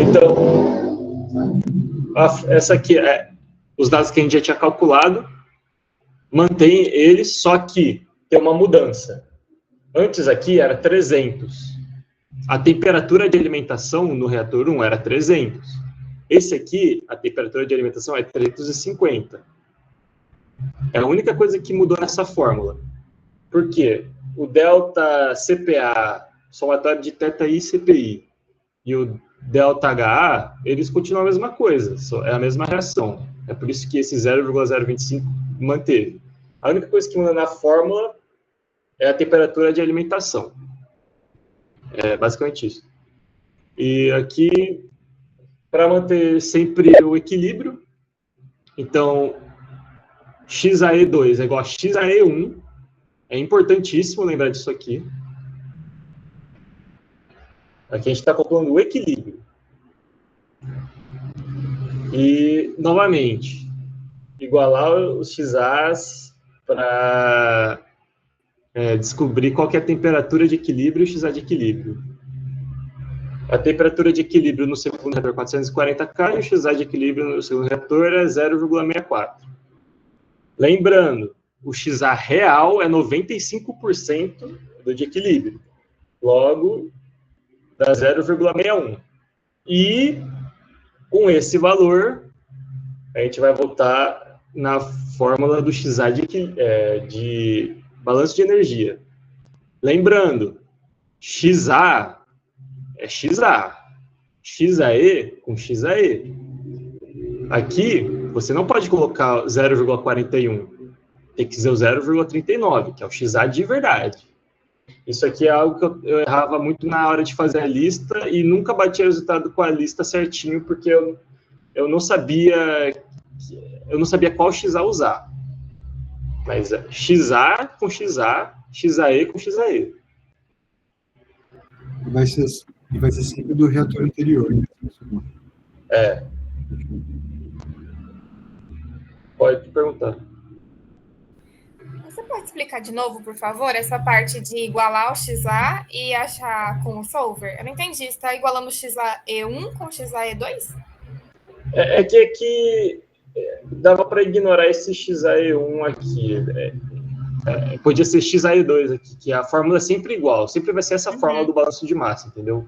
Então, essa aqui é os dados que a gente já tinha calculado, mantém eles, só que tem uma mudança. Antes aqui era 300. A temperatura de alimentação no reator 1 era 300. Esse aqui, a temperatura de alimentação é 350. É a única coisa que mudou nessa fórmula. Por quê? O delta CPA, somatório de θi e CPI, e o delta HA, eles continuam a mesma coisa, é a mesma reação. É por isso que esse 0,025 manteve. A única coisa que muda na fórmula é a temperatura de alimentação. É basicamente isso. E aqui, para manter sempre o equilíbrio, então, XAE2 é igual a XAE1, é importantíssimo lembrar disso aqui. Aqui a gente está calculando o equilíbrio. E, novamente, igualar os XAs para descobrir qual que é a temperatura de equilíbrio e o XA de equilíbrio. A temperatura de equilíbrio no segundo reator é 440K e o XA de equilíbrio no segundo reator é 0,64. Lembrando, o XA real é 95% do de equilíbrio. Logo, dá 0,61. E, com esse valor, a gente vai voltar na fórmula do XA de balanço de energia. Lembrando, XA é XA. XAE com XAE. Aqui, você não pode colocar 0,41. Tem que ser o 0,39, que é o XA de verdade. Isso aqui é algo que eu errava muito na hora de fazer a lista e nunca batia o resultado com a lista certinho, porque eu não sabia qual XA usar. Mas é XA com XA, XAE com XAE. Vai ser sempre do reator anterior. É. Pode perguntar. Você pode explicar de novo, por favor, essa parte de igualar o XA e achar com o solver? Eu não entendi. Você está igualando o XAE1 com o XAE2? É que aqui dava para ignorar esse XAE1 aqui. Podia ser XAE2 aqui, que a fórmula é sempre igual. Sempre vai ser essa fórmula do balanço de massa, entendeu?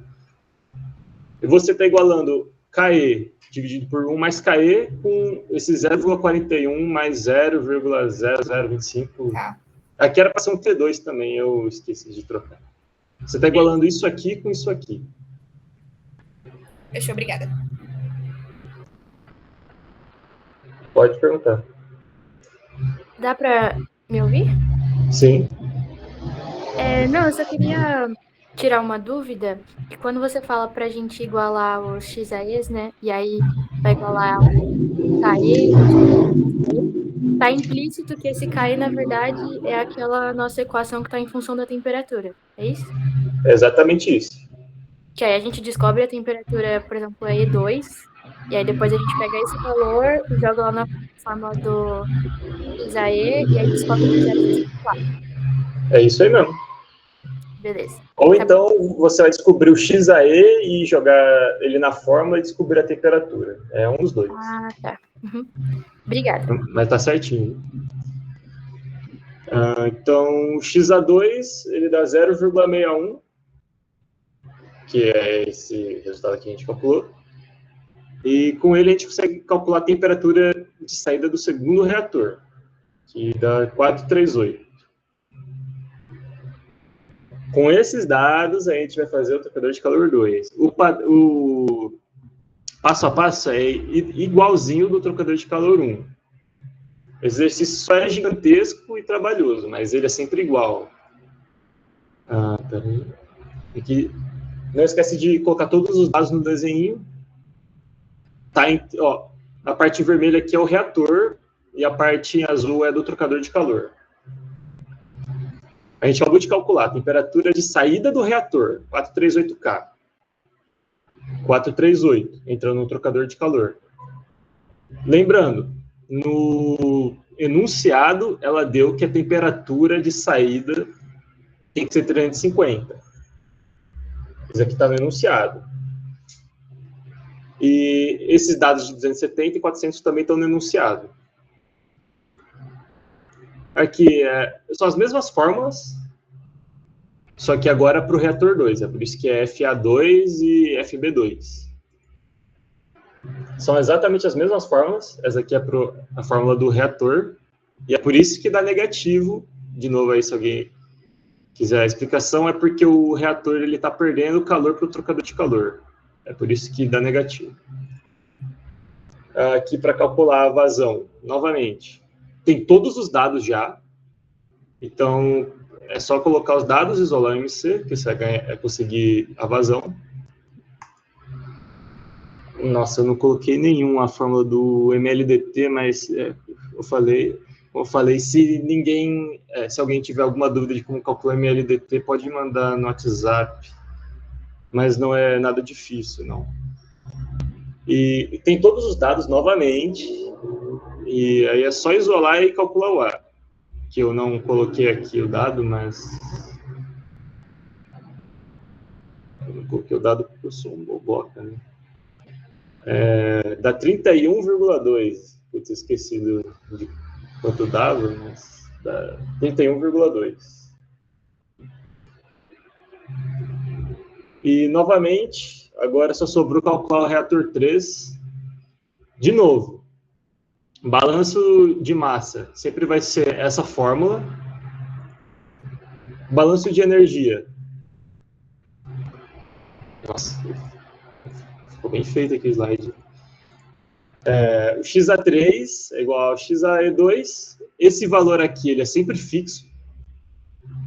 E você está igualando KE dividido por 1 mais KE com esse 0,41 mais 0,0025. Tá. Aqui era para ser um T2 também, eu esqueci de trocar. Você está igualando isso aqui com isso aqui. Fechou, obrigada. Pode perguntar. Dá para me ouvir? Sim. Não, eu só queria tirar uma dúvida, que quando você fala para a gente igualar os XAEs, né, e aí vai igualar o KE, tá implícito que esse KE, na verdade, é aquela nossa equação que está em função da temperatura, é isso? É exatamente isso. Que aí a gente descobre a temperatura, por exemplo, é E2, e aí depois a gente pega esse valor e joga lá na fórmula do XAE, e aí descobre o 0,4. É isso aí mesmo. Beleza. Ou então você vai descobrir o XAE e jogar ele na fórmula e descobrir a temperatura. É um dos dois. Ah, tá. Uhum. Obrigada. Mas tá certinho. Então, o XA2, ele dá 0,61, que é esse resultado que a gente calculou. E com ele a gente consegue calcular a temperatura de saída do segundo reator, que dá 438. Com esses dados, a gente vai fazer o trocador de calor 2. O passo a passo é igualzinho do trocador de calor 1. O exercício só é gigantesco e trabalhoso, mas ele é sempre igual. Peraí. Aqui, não esquece de colocar todos os dados no desenho. Tá, a parte vermelha aqui é o reator e a parte azul é do trocador de calor. A gente acabou de calcular a temperatura de saída do reator, 438K. 438, entrando no trocador de calor. Lembrando, no enunciado, ela deu que a temperatura de saída tem que ser 350. Isso aqui está no enunciado. E esses dados de 270 e 400 também estão no enunciado. Aqui são as mesmas fórmulas, só que agora para o reator 2. É por isso que é FA2 e FB2. São exatamente as mesmas fórmulas. Essa aqui é a fórmula do reator. E é por isso que dá negativo. De novo, aí, se alguém quiser a explicação, é porque o reator está perdendo calor para o trocador de calor. É por isso que dá negativo. Aqui para calcular a vazão, novamente. Tem todos os dados já, então é só colocar os dados, isolar o MC, que você vai conseguir a vazão. Nossa, eu não coloquei nenhum a fórmula do MLDT, mas eu falei, se alguém tiver alguma dúvida de como calcular MLDT, pode mandar no WhatsApp, mas não é nada difícil, não. E tem todos os dados novamente. E aí é só isolar e calcular o A. Que eu não coloquei aqui o dado, mas... Eu não coloquei o dado porque eu sou um boboca, né? Dá 31,2. Eu tinha esquecido de quanto dava, mas dá 31,2. E, novamente, agora só sobrou calcular o reator 3. De novo. Balanço de massa sempre vai ser essa fórmula. Balanço de energia. Nossa, ficou bem feito aqui o slide. O XA3 é igual ao XAE2. Esse valor aqui ele é sempre fixo,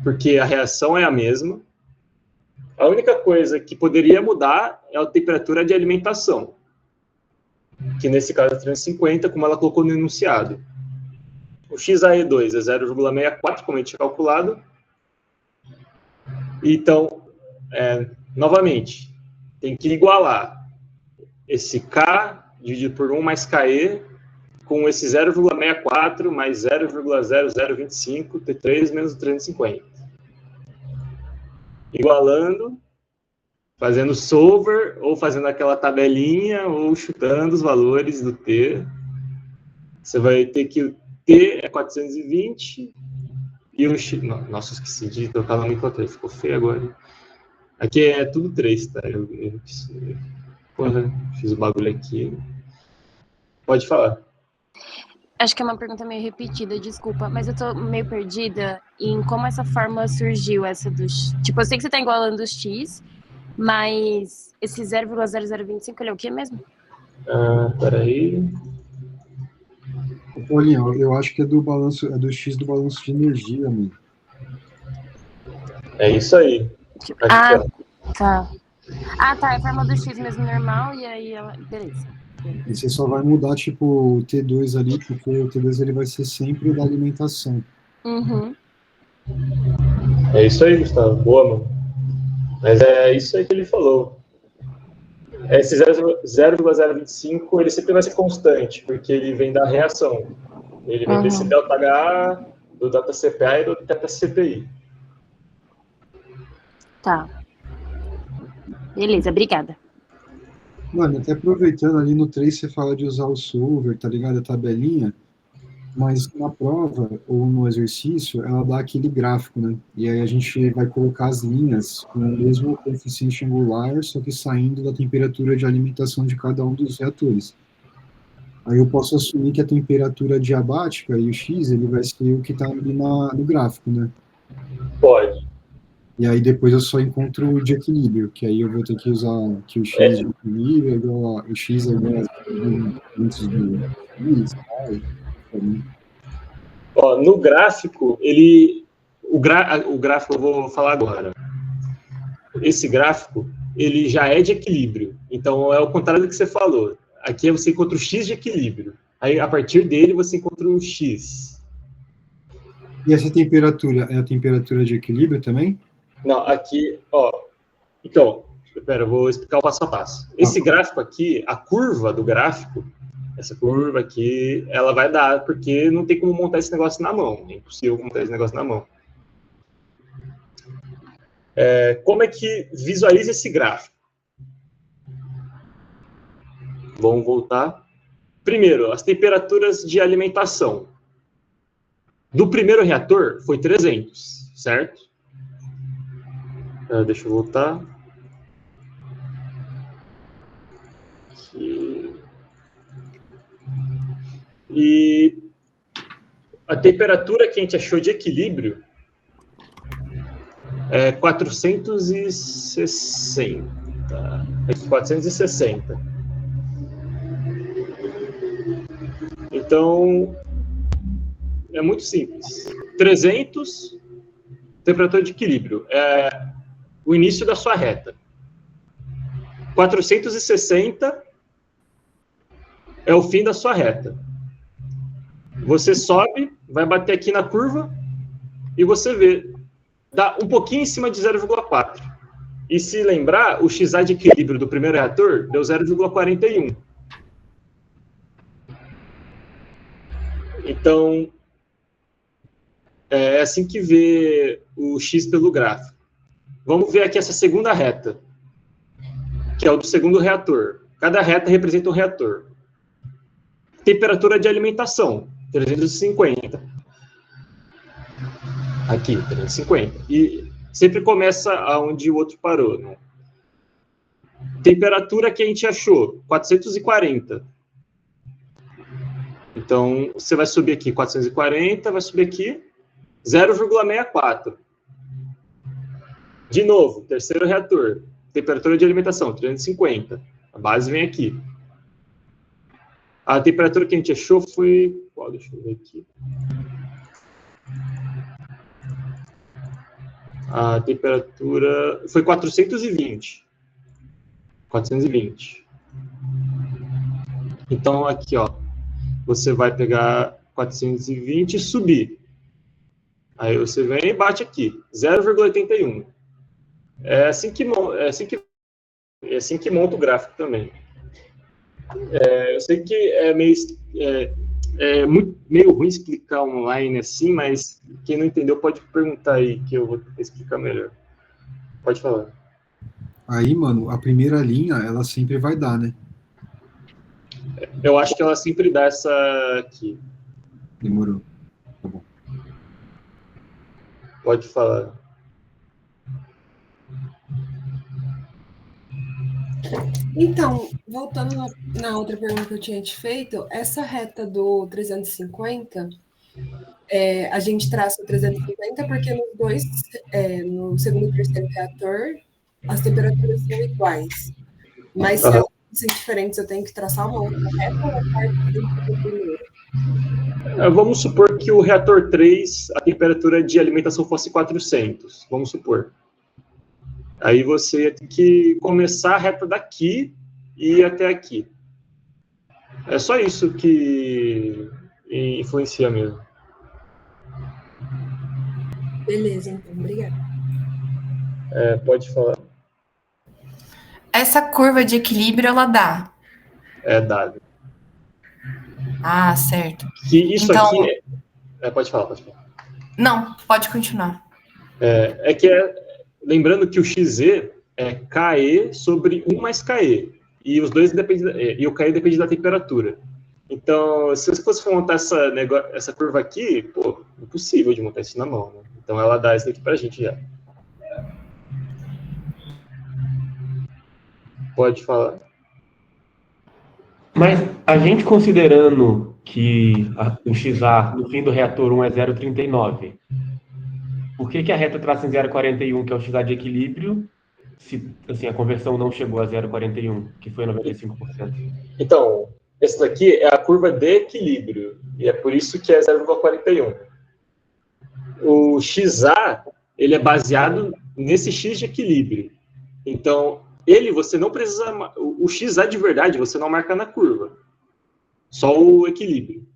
porque a reação é a mesma. A única coisa que poderia mudar é a temperatura de alimentação, que nesse caso é 350, como ela colocou no enunciado. O XAE2 é 0,64, como a gente tinha calculado. Então, novamente, tem que igualar esse K dividido por 1 mais KE com esse 0,64 mais 0,0025 T3 menos 350. Igualando, fazendo solver, ou fazendo aquela tabelinha, ou chutando os valores do T. Você vai ter que o T é 420, e o X... Nossa, esqueci de trocar o nomenclatura, ficou feio agora. Aqui é tudo 3, tá? Porra, fiz o bagulho aqui. Pode falar. Acho que é uma pergunta meio repetida, desculpa, mas eu tô meio perdida em como essa fórmula surgiu, essa dos... Tipo, eu sei que você tá igualando os x, mas esse 0,0025, ele é o quê mesmo? Peraí. Olha, eu acho que é do balanço, é do X do balanço de energia, mano. É isso aí. Aqui, tá. Tá, é a fórmula do x mesmo normal, e aí ela... Beleza. E você só vai mudar, tipo, o T2 ali, porque o T2 ele vai ser sempre da alimentação. Uhum. É isso aí, Gustavo. Boa, mano. Mas é isso aí que ele falou. Esse 0,025, ele sempre vai ser constante, porque ele vem da reação. Ele vem desse ΔH, do ΔCPA e do ΔCPI. Tá. Beleza, obrigada. Mano, até aproveitando ali no 3 você fala de usar o solver, tá ligado? A tabelinha, mas na prova ou no exercício, ela dá aquele gráfico, né? E aí a gente vai colocar as linhas com o mesmo coeficiente angular, só que saindo da temperatura de alimentação de cada um dos reatores. Aí eu posso assumir que a temperatura diabática e o X, ele vai ser o que está ali no gráfico, né? Pode. E aí depois eu só encontro o de equilíbrio, que aí eu vou ter que usar que o X de equilíbrio é igual a, o X é igual a antes do X, Ó, no gráfico, o gráfico eu vou falar agora. Esse gráfico, ele já é de equilíbrio. Então, é o contrário do que você falou. Aqui você encontra o X de equilíbrio. Aí, a partir dele, você encontra o X. E essa temperatura é a temperatura de equilíbrio também? Não, aqui, ó. Então, espera, eu vou explicar o passo a passo. Esse gráfico aqui, a curva do gráfico, essa curva aqui, ela vai dar, porque não tem como montar esse negócio na mão. É impossível montar esse negócio na mão. Como é que visualiza esse gráfico? Vamos voltar. Primeiro, as temperaturas de alimentação. Do primeiro reator, foi 300, certo? Deixa eu voltar. Aqui. E a temperatura que a gente achou de equilíbrio é 460. Aqui, 460. Então, é muito simples. 300, temperatura de equilíbrio, é o início da sua reta. 460 é o fim da sua reta. Você sobe, vai bater aqui na curva e você vê, dá um pouquinho em cima de 0,4. E se lembrar, o XA de equilíbrio do primeiro reator deu 0,41. Então, é assim que vê o X pelo gráfico. Vamos ver aqui essa segunda reta, que é o do segundo reator. Cada reta representa um reator. Temperatura de alimentação, 350. Aqui, 350. E sempre começa aonde o outro parou, né? Temperatura que a gente achou, 440. Então, você vai subir aqui 440, vai subir aqui 0,64. De novo, terceiro reator, temperatura de alimentação, 350. A base vem aqui. A temperatura que a gente achou foi... deixa eu ver aqui. A temperatura foi 420. 420. Então, aqui, ó. Você vai pegar 420 e subir. Aí você vem e bate aqui, 0,81. É assim que monta o gráfico também. Eu sei que é meio ruim explicar online assim, mas quem não entendeu pode perguntar aí, que eu vou explicar melhor. Pode falar. Aí, mano, a primeira linha, ela sempre vai dar, né? Eu acho que ela sempre dá essa aqui. Demorou. Tá bom. Pode falar. Então, voltando na outra pergunta que eu tinha te feito, essa reta do 350, a gente traça o 350 porque nos dois, no segundo e terceiro reator, as temperaturas são iguais. Mas se elas são diferentes, eu tenho que traçar uma outra reta ou a parte do primeiro? Vamos supor que o reator 3, a temperatura de alimentação fosse 400, vamos supor. Aí você ia ter que começar a reta daqui e ir até aqui. É só isso que influencia mesmo. Beleza, então, obrigada. Pode falar. Essa curva de equilíbrio, ela dá? Dá. Ah, certo. Que isso então... aqui... Pode falar. Não, pode continuar. Lembrando que o XZ é KE sobre 1 mais KE. E os dois dependem, e o KE depende da temperatura. Então, se você fosse montar essa curva aqui, pô, impossível de montar isso na mão, né? Então ela dá isso daqui pra gente já. Pode falar. Mas a gente considerando que o XA no fim do reator 1 é 0,39, por que a reta traça em 0,41, que é o XA de equilíbrio, se assim, a conversão não chegou a 0,41, que foi 95%? Então, esse daqui é a curva de equilíbrio, e é por isso que é 0,41. O XA, ele é baseado nesse X de equilíbrio. Então, você não precisa... O XA de verdade, você não marca na curva. Só o equilíbrio.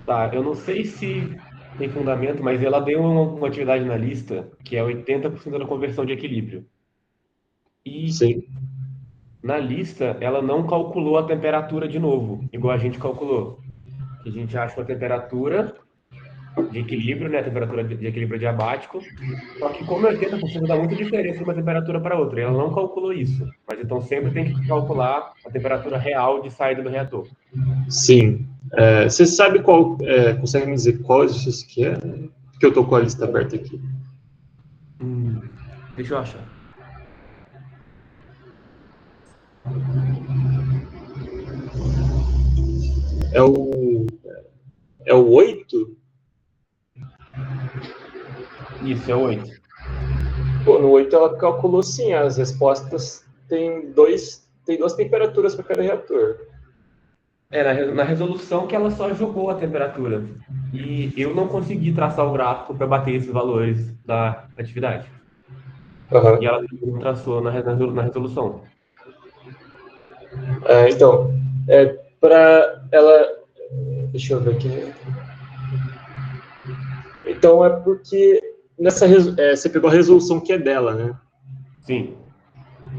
Tá, eu não sei se tem fundamento, mas ela deu uma atividade na lista que é 80% da conversão de equilíbrio. E sim, na lista, ela não calculou a temperatura de novo, igual a gente calculou. A gente acha a temperatura de equilíbrio, né, a temperatura de equilíbrio adiabático, só que como 80% dá muita diferença de uma temperatura para outra, ela não calculou isso, mas então sempre tem que calcular a temperatura real de saída do reator. Sim. Você sabe qual, consegue me dizer qual exercício que é? Porque eu tô com a lista aberta aqui. Deixa eu achar. É o 8? Isso, é o 8. Pô, no 8 ela calculou sim, as respostas tem duas temperaturas para cada reator. Na resolução que ela só jogou a temperatura. E eu não consegui traçar o gráfico para bater esses valores da atividade. E ela não traçou na resolução. Então, para ela... Deixa eu ver aqui. Então, é porque você pegou a resolução que é dela, né? Sim.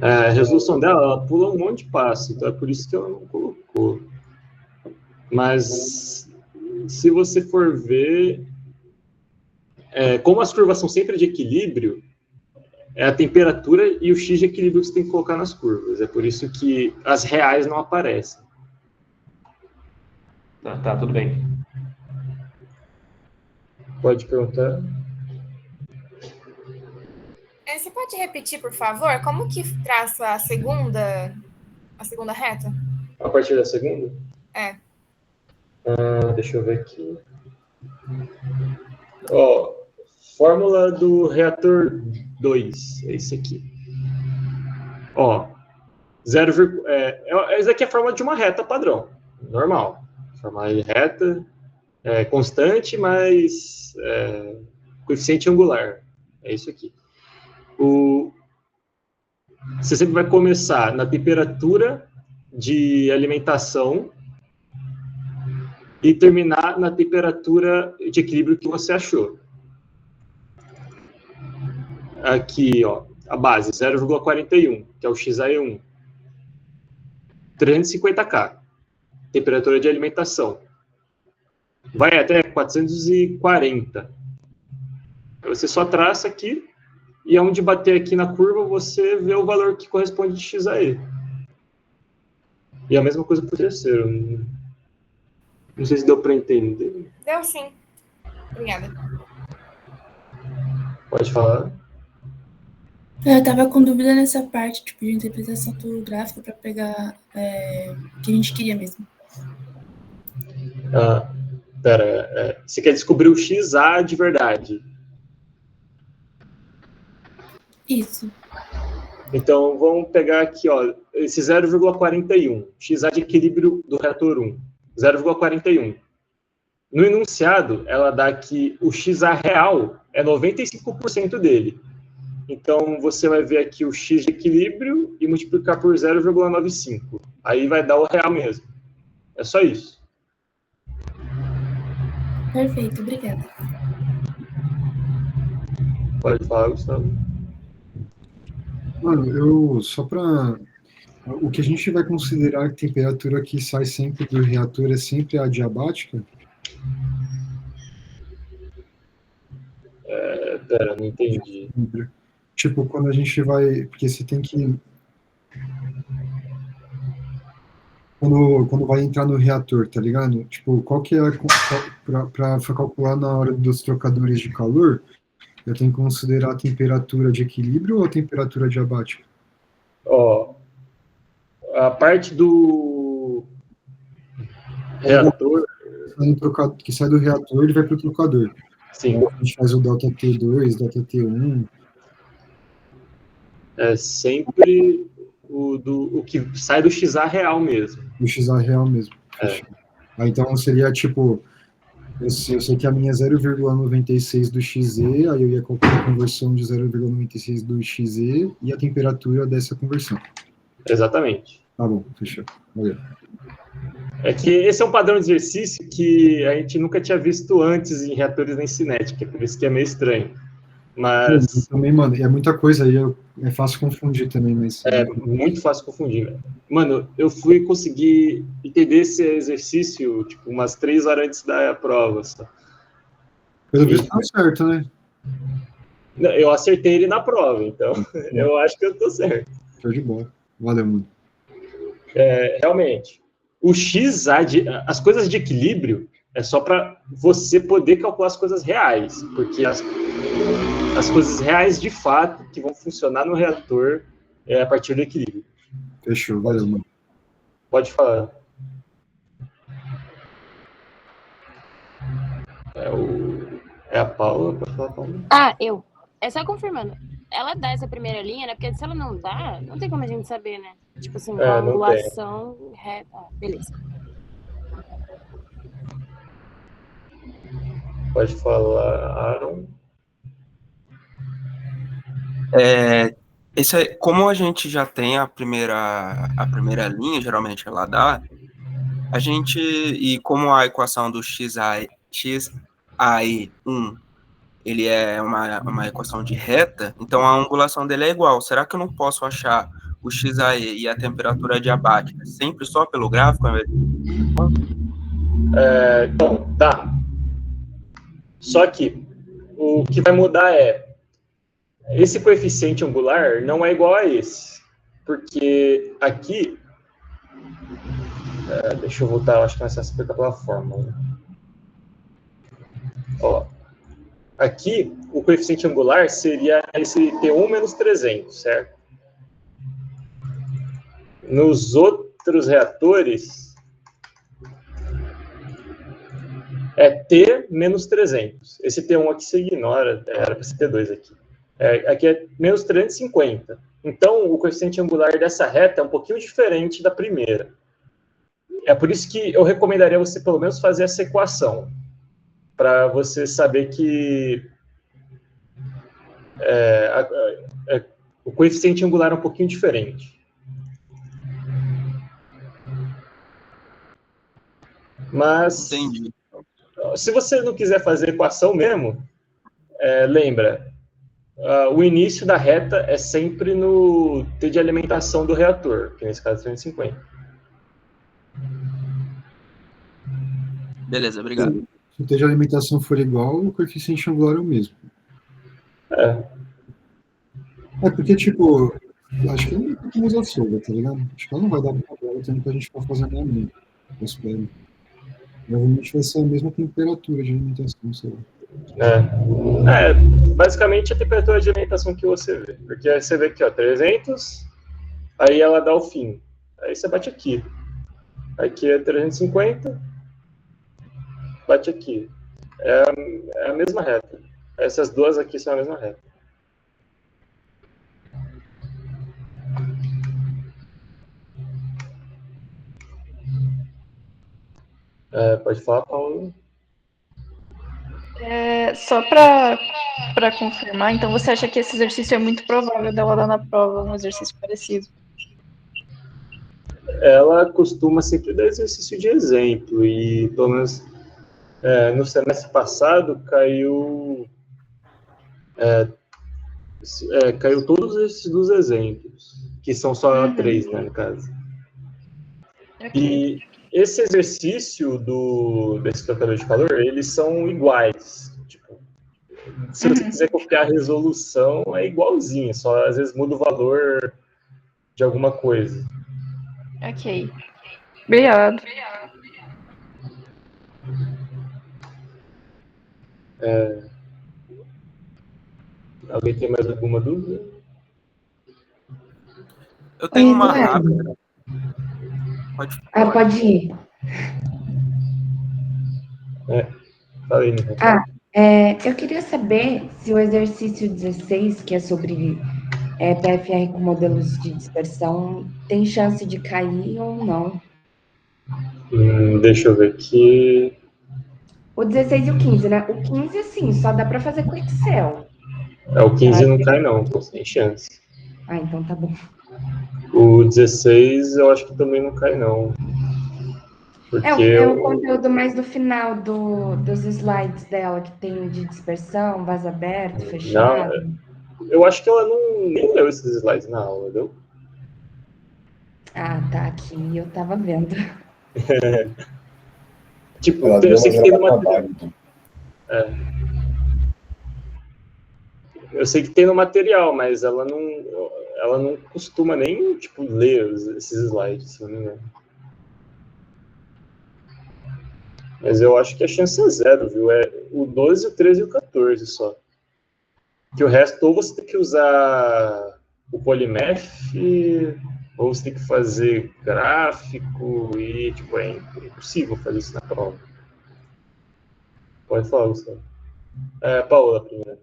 A resolução dela, ela pula um monte de passo, então é por isso que ela não colocou. Mas, se você for ver, como as curvas são sempre de equilíbrio, é a temperatura e o X de equilíbrio que você tem que colocar nas curvas. É por isso que as reais não aparecem. Tá, tudo bem. Pode perguntar. Você pode repetir, por favor? Como que traça a segunda reta? A partir da segunda? Deixa eu ver aqui. Fórmula do reator 2. É isso aqui. Essa aqui é a fórmula de uma reta padrão. Normal. Fórmula de reta constante, mas coeficiente angular. É isso aqui. Você sempre vai começar na temperatura de alimentação e terminar na temperatura de equilíbrio que você achou. Aqui, a base, 0,41, que é o XAE1. 350 K, temperatura de alimentação. Vai até 440. Você só traça aqui, e onde bater aqui na curva, você vê o valor que corresponde de XAE. E a mesma coisa para o terceiro. Não sei se deu para entender. Deu sim. Obrigada. Pode falar. Eu tava com dúvida nessa parte, tipo, de interpretação do gráfico para pegar o que a gente queria mesmo. Pera, você quer descobrir o XA de verdade? Isso. Então, vamos pegar aqui, ó, esse 0,41, XA de equilíbrio do reator 1, 0,41. No enunciado, ela dá que o XA real é 95% dele. Então, você vai ver aqui o X de equilíbrio e multiplicar por 0,95. Aí vai dar o real mesmo. É só isso. Perfeito, obrigada. Pode falar, Gustavo. Mano, só para... O que a gente vai considerar a temperatura que sai sempre do reator é sempre a adiabática? Pera, não entendi. Tipo, quando a gente vai... Porque você tem que... Quando vai entrar no reator, tá ligado? Tipo, qual que é para calcular na hora dos trocadores de calor, eu tenho que considerar a temperatura de equilíbrio ou a temperatura adiabática? Ó, a parte do reator... Que sai do reator, ele vai para o trocador. Sim. A gente faz o ΔT2, ΔT1. É sempre o que sai do XA real mesmo. Do XA real mesmo. Então seria tipo, eu sei que a minha é 0,96 do XE, aí eu ia calcular a conversão de 0,96 do XE e a temperatura dessa conversão. Exatamente. Tá bom, fechou. Valeu. É que esse é um padrão de exercício que a gente nunca tinha visto antes em reatores nem cinética, por isso que é meio estranho. Mas... Também, mano, é muita coisa aí, é fácil confundir também, mas... É muito fácil confundir, velho. Mano, eu fui conseguir entender esse exercício, tipo, umas 3 horas antes da prova, só. Pelo visto tá certo, né? Eu acertei ele na prova, então eu acho que eu tô certo. Show de bola. Valeu, mano. Realmente, o XA, as coisas de equilíbrio, é só para você poder calcular as coisas reais, porque as coisas reais de fato que vão funcionar no reator é a partir do equilíbrio. Fechou, valeu, mano. Pode falar. É a Paula, pode falar, Paula? Eu. É só confirmando. Ela dá essa primeira linha, né? Porque se ela não dá, não tem como a gente saber, né? Tipo assim, com a angulação reta. Beleza. Pode falar, Aaron. Como a gente já tem a primeira linha, geralmente ela dá, e como a equação do XAE1, ele é uma equação de reta, então a angulação dele é igual. Será que eu não posso achar o XAE e a temperatura adiabática sempre só pelo gráfico? Então, dá. Só que o que vai mudar esse coeficiente angular não é igual a esse, porque aqui, deixa eu voltar, eu acho que nessa explica pela fórmula. Ó, aqui o coeficiente angular seria esse T1 menos 300, certo? Nos outros reatores é T menos 300. Esse T1 aqui você ignora, era para ser T2 aqui. Aqui é menos 350. Então, o coeficiente angular dessa reta é um pouquinho diferente da primeira. É por isso que eu recomendaria você, pelo menos, fazer essa equação, para você saber que o coeficiente angular é um pouquinho diferente. Mas, entendi. Se você não quiser fazer equação mesmo, lembra, o início da reta é sempre no T de alimentação do reator, que nesse caso é 350. Beleza, obrigado. Se o T de alimentação for igual, o coeficiente angular é o mesmo. Porque, tipo, acho que não tem que usar sombra, tá ligado? Acho que ela não vai dar problema também pra gente ficar fazendo a eu espero. Provavelmente vai ser a mesma temperatura de alimentação, sei lá. Basicamente a temperatura de orientação que você vê. Porque aí você vê aqui, ó, 300, aí ela dá o fim. Aí você bate aqui. Aqui é 350, bate aqui. É a mesma reta. Essas duas aqui são a mesma reta. Pode falar, Paulo? Só para confirmar, então você acha que esse exercício é muito provável dela dar na prova um exercício parecido? Ela costuma sempre dar exercício de exemplo, e pelo menos no semestre passado caiu todos esses dos exemplos, que são só 3, né, no caso. E esse exercício desse trocador de calor, eles são iguais. Tipo, se você quiser copiar a resolução, é igualzinho, só às vezes muda o valor de alguma coisa. Ok. Obrigado. Alguém tem mais alguma dúvida? Eu tenho uma rápida. Pode ir. Falei, Eu queria saber se o exercício 16, que é sobre PFR com modelos de dispersão, tem chance de cair ou não. Deixa eu ver aqui. O 16 e o 15, né? O 15, assim, só dá para fazer com Excel. O 15 não cai, não, sem chance. Então tá bom. O 16 eu acho que também não cai, não. Porque o conteúdo mais do final dos slides dela, que tem de dispersão, vaso aberto, fechado. Não, eu acho que ela nem leu esses slides na aula, viu? Tá aqui, eu tava vendo. Tipo, eu sei que tem no material. Eu sei que tem no material, mas ela não costuma nem, tipo, ler esses slides, se não me engano. Mas eu acho que a chance é 0, viu? É o 12, o 13 e o 14 só. Que o resto, ou você tem que usar o Polymath, ou você tem que fazer gráfico, e, tipo, é impossível fazer isso na prova. Pode falar, Gustavo. Paola, primeiro.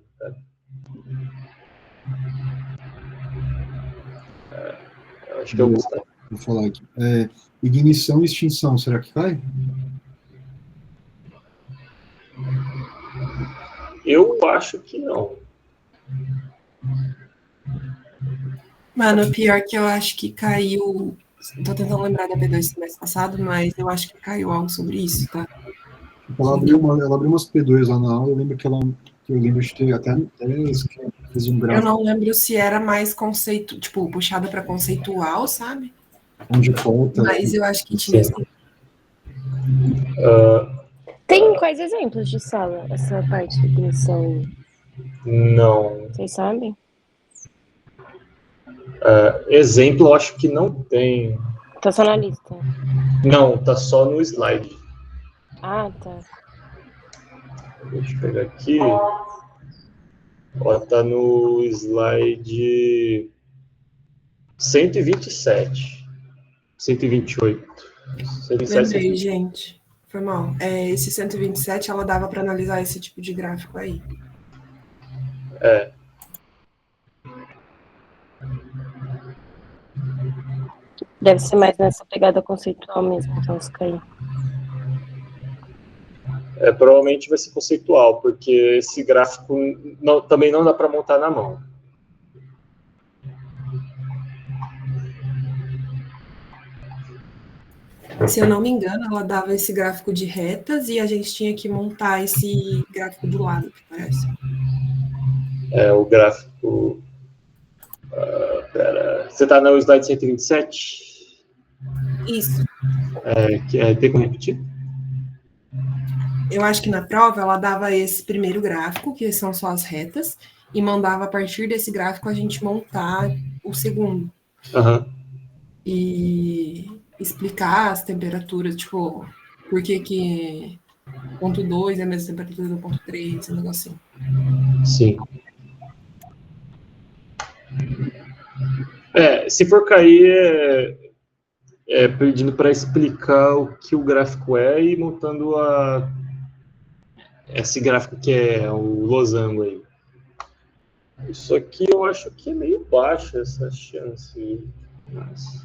Acho que é o Gustavo. Vou falar aqui. Ignição e extinção, será que cai? Eu acho que não. Mano, pior que eu acho que caiu. Tô tentando lembrar da P2 do mês passado, mas eu acho que caiu algo sobre isso, tá? Ela abriu umas P2 lá na aula, eu lembro de ter até fez um gráfico. Eu não lembro se era mais conceito, tipo, puxada para conceitual, sabe? Onde falta. Mas eu acho que tinha. Tem quais exemplos de sala, essa parte de ignição? Não. Vocês sabem? Exemplo, eu acho que não tem. Tá só na lista. Não, tá só no slide. Ah, tá. Deixa eu pegar aqui. Tá no slide 127. 128. 127, Lembrei, gente. Foi mal. Esse 127, ela dava para analisar esse tipo de gráfico aí. Deve ser mais nessa pegada conceitual mesmo, então isso cair. Provavelmente vai ser conceitual, porque esse gráfico também não dá para montar na mão. Se eu não me engano, ela dava esse gráfico de retas e a gente tinha que montar esse gráfico do lado, que parece. O gráfico... Você está no slide 127? Isso. Tem como repetir? Eu acho que na prova ela dava esse primeiro gráfico, que são só as retas, e mandava a partir desse gráfico a gente montar o segundo. E explicar as temperaturas, tipo, por que ponto 2 é a mesma temperatura do ponto 3, um negocinho. Sim. Se for cair, pedindo para explicar o que o gráfico é e montando esse gráfico que é o losango aí. Isso aqui eu acho que é meio baixa essa chance. Mas...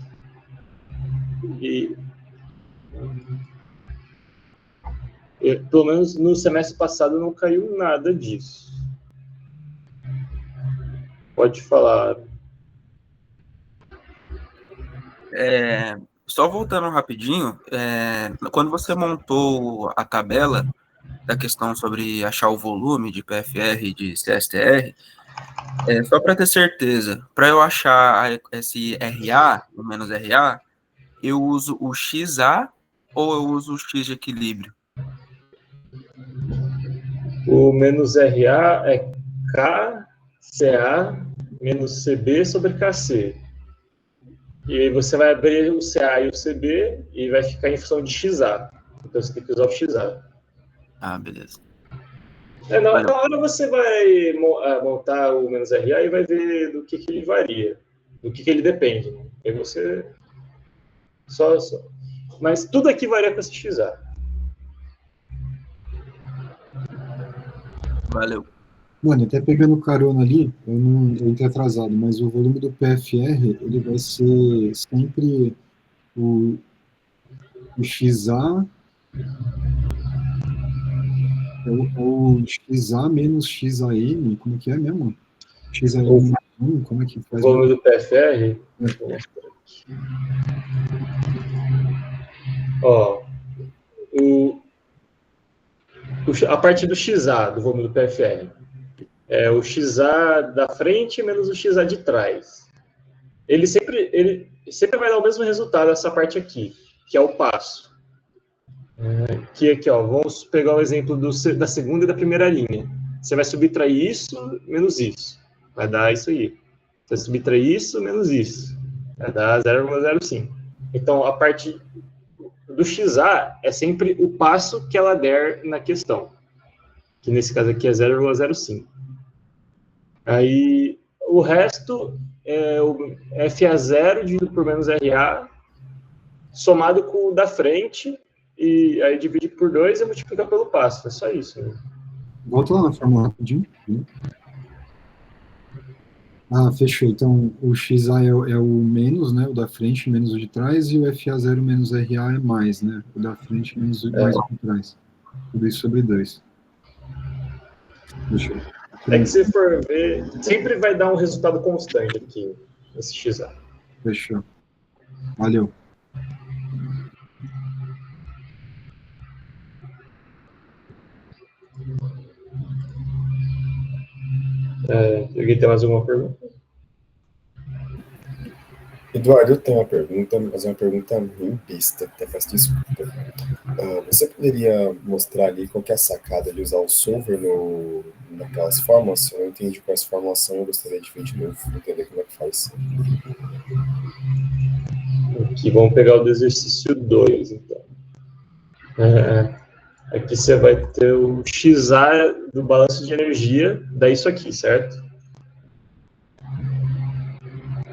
pelo menos no semestre passado não caiu nada disso. Pode falar. Só voltando rapidinho, quando você montou a tabela da questão sobre achar o volume de PFR e de CSTR, só para ter certeza, para eu achar esse RA, o menos RA, eu uso o XA ou eu uso o X de equilíbrio? O menos RA é KCA menos CB sobre KC. E aí você vai abrir o CA e o CB e vai ficar em função de XA. Então você tem que usar o XA. Ah, beleza. Na hora você vai montar o menos RA e vai ver do que ele varia, do que ele depende. Né? E você... Só. Mas tudo aqui varia com esse XA. Valeu. Mano, até pegando carona ali, eu entrei atrasado, mas o volume do PFR, ele vai ser sempre o XA, o XA menos XAM, como que é mesmo? XAM menos 1, como é que faz? O volume do PFR? Ó, a parte do XA, do volume do PFR, é o XA da frente menos o XA de trás. Ele sempre vai dar o mesmo resultado, essa parte aqui, que é o passo. Que aqui, ó, vamos pegar o exemplo da segunda e da primeira linha. Você vai subtrair isso menos isso. Vai dar isso aí. Você vai subtrair isso menos isso. Vai dar 0,05. Então, a parte do XA é sempre o passo que ela der na questão. Que nesse caso aqui é 0,05. Aí, o resto é o FA0 dividido por menos RA, somado com o da frente, e aí divide por 2 e multiplica pelo passo. É só isso. Né? Volta lá na fórmula rapidinho. Ah, fechou. Então, o XA é o menos, né? O da frente menos o de trás, e o FA0 menos RA é mais, né? O da frente menos o mais o de trás. Tudo isso sobre 2. Fechou. É que se for ver, sempre vai dar um resultado constante aqui, esse XA. Fechou. Valeu. Alguém tem mais alguma pergunta? Eduardo, eu tenho uma pergunta, mas é uma pergunta meio besta, até peço desculpa. Você poderia mostrar ali qual que é a sacada de usar o solver naquelas fórmulas? Eu não entendi quais fórmulas são, eu gostaria de ver de novo, entender como é que faz. Aqui, vamos pegar o do exercício 2, então. Aqui você vai ter o XA do balanço de energia, daí isso aqui, certo?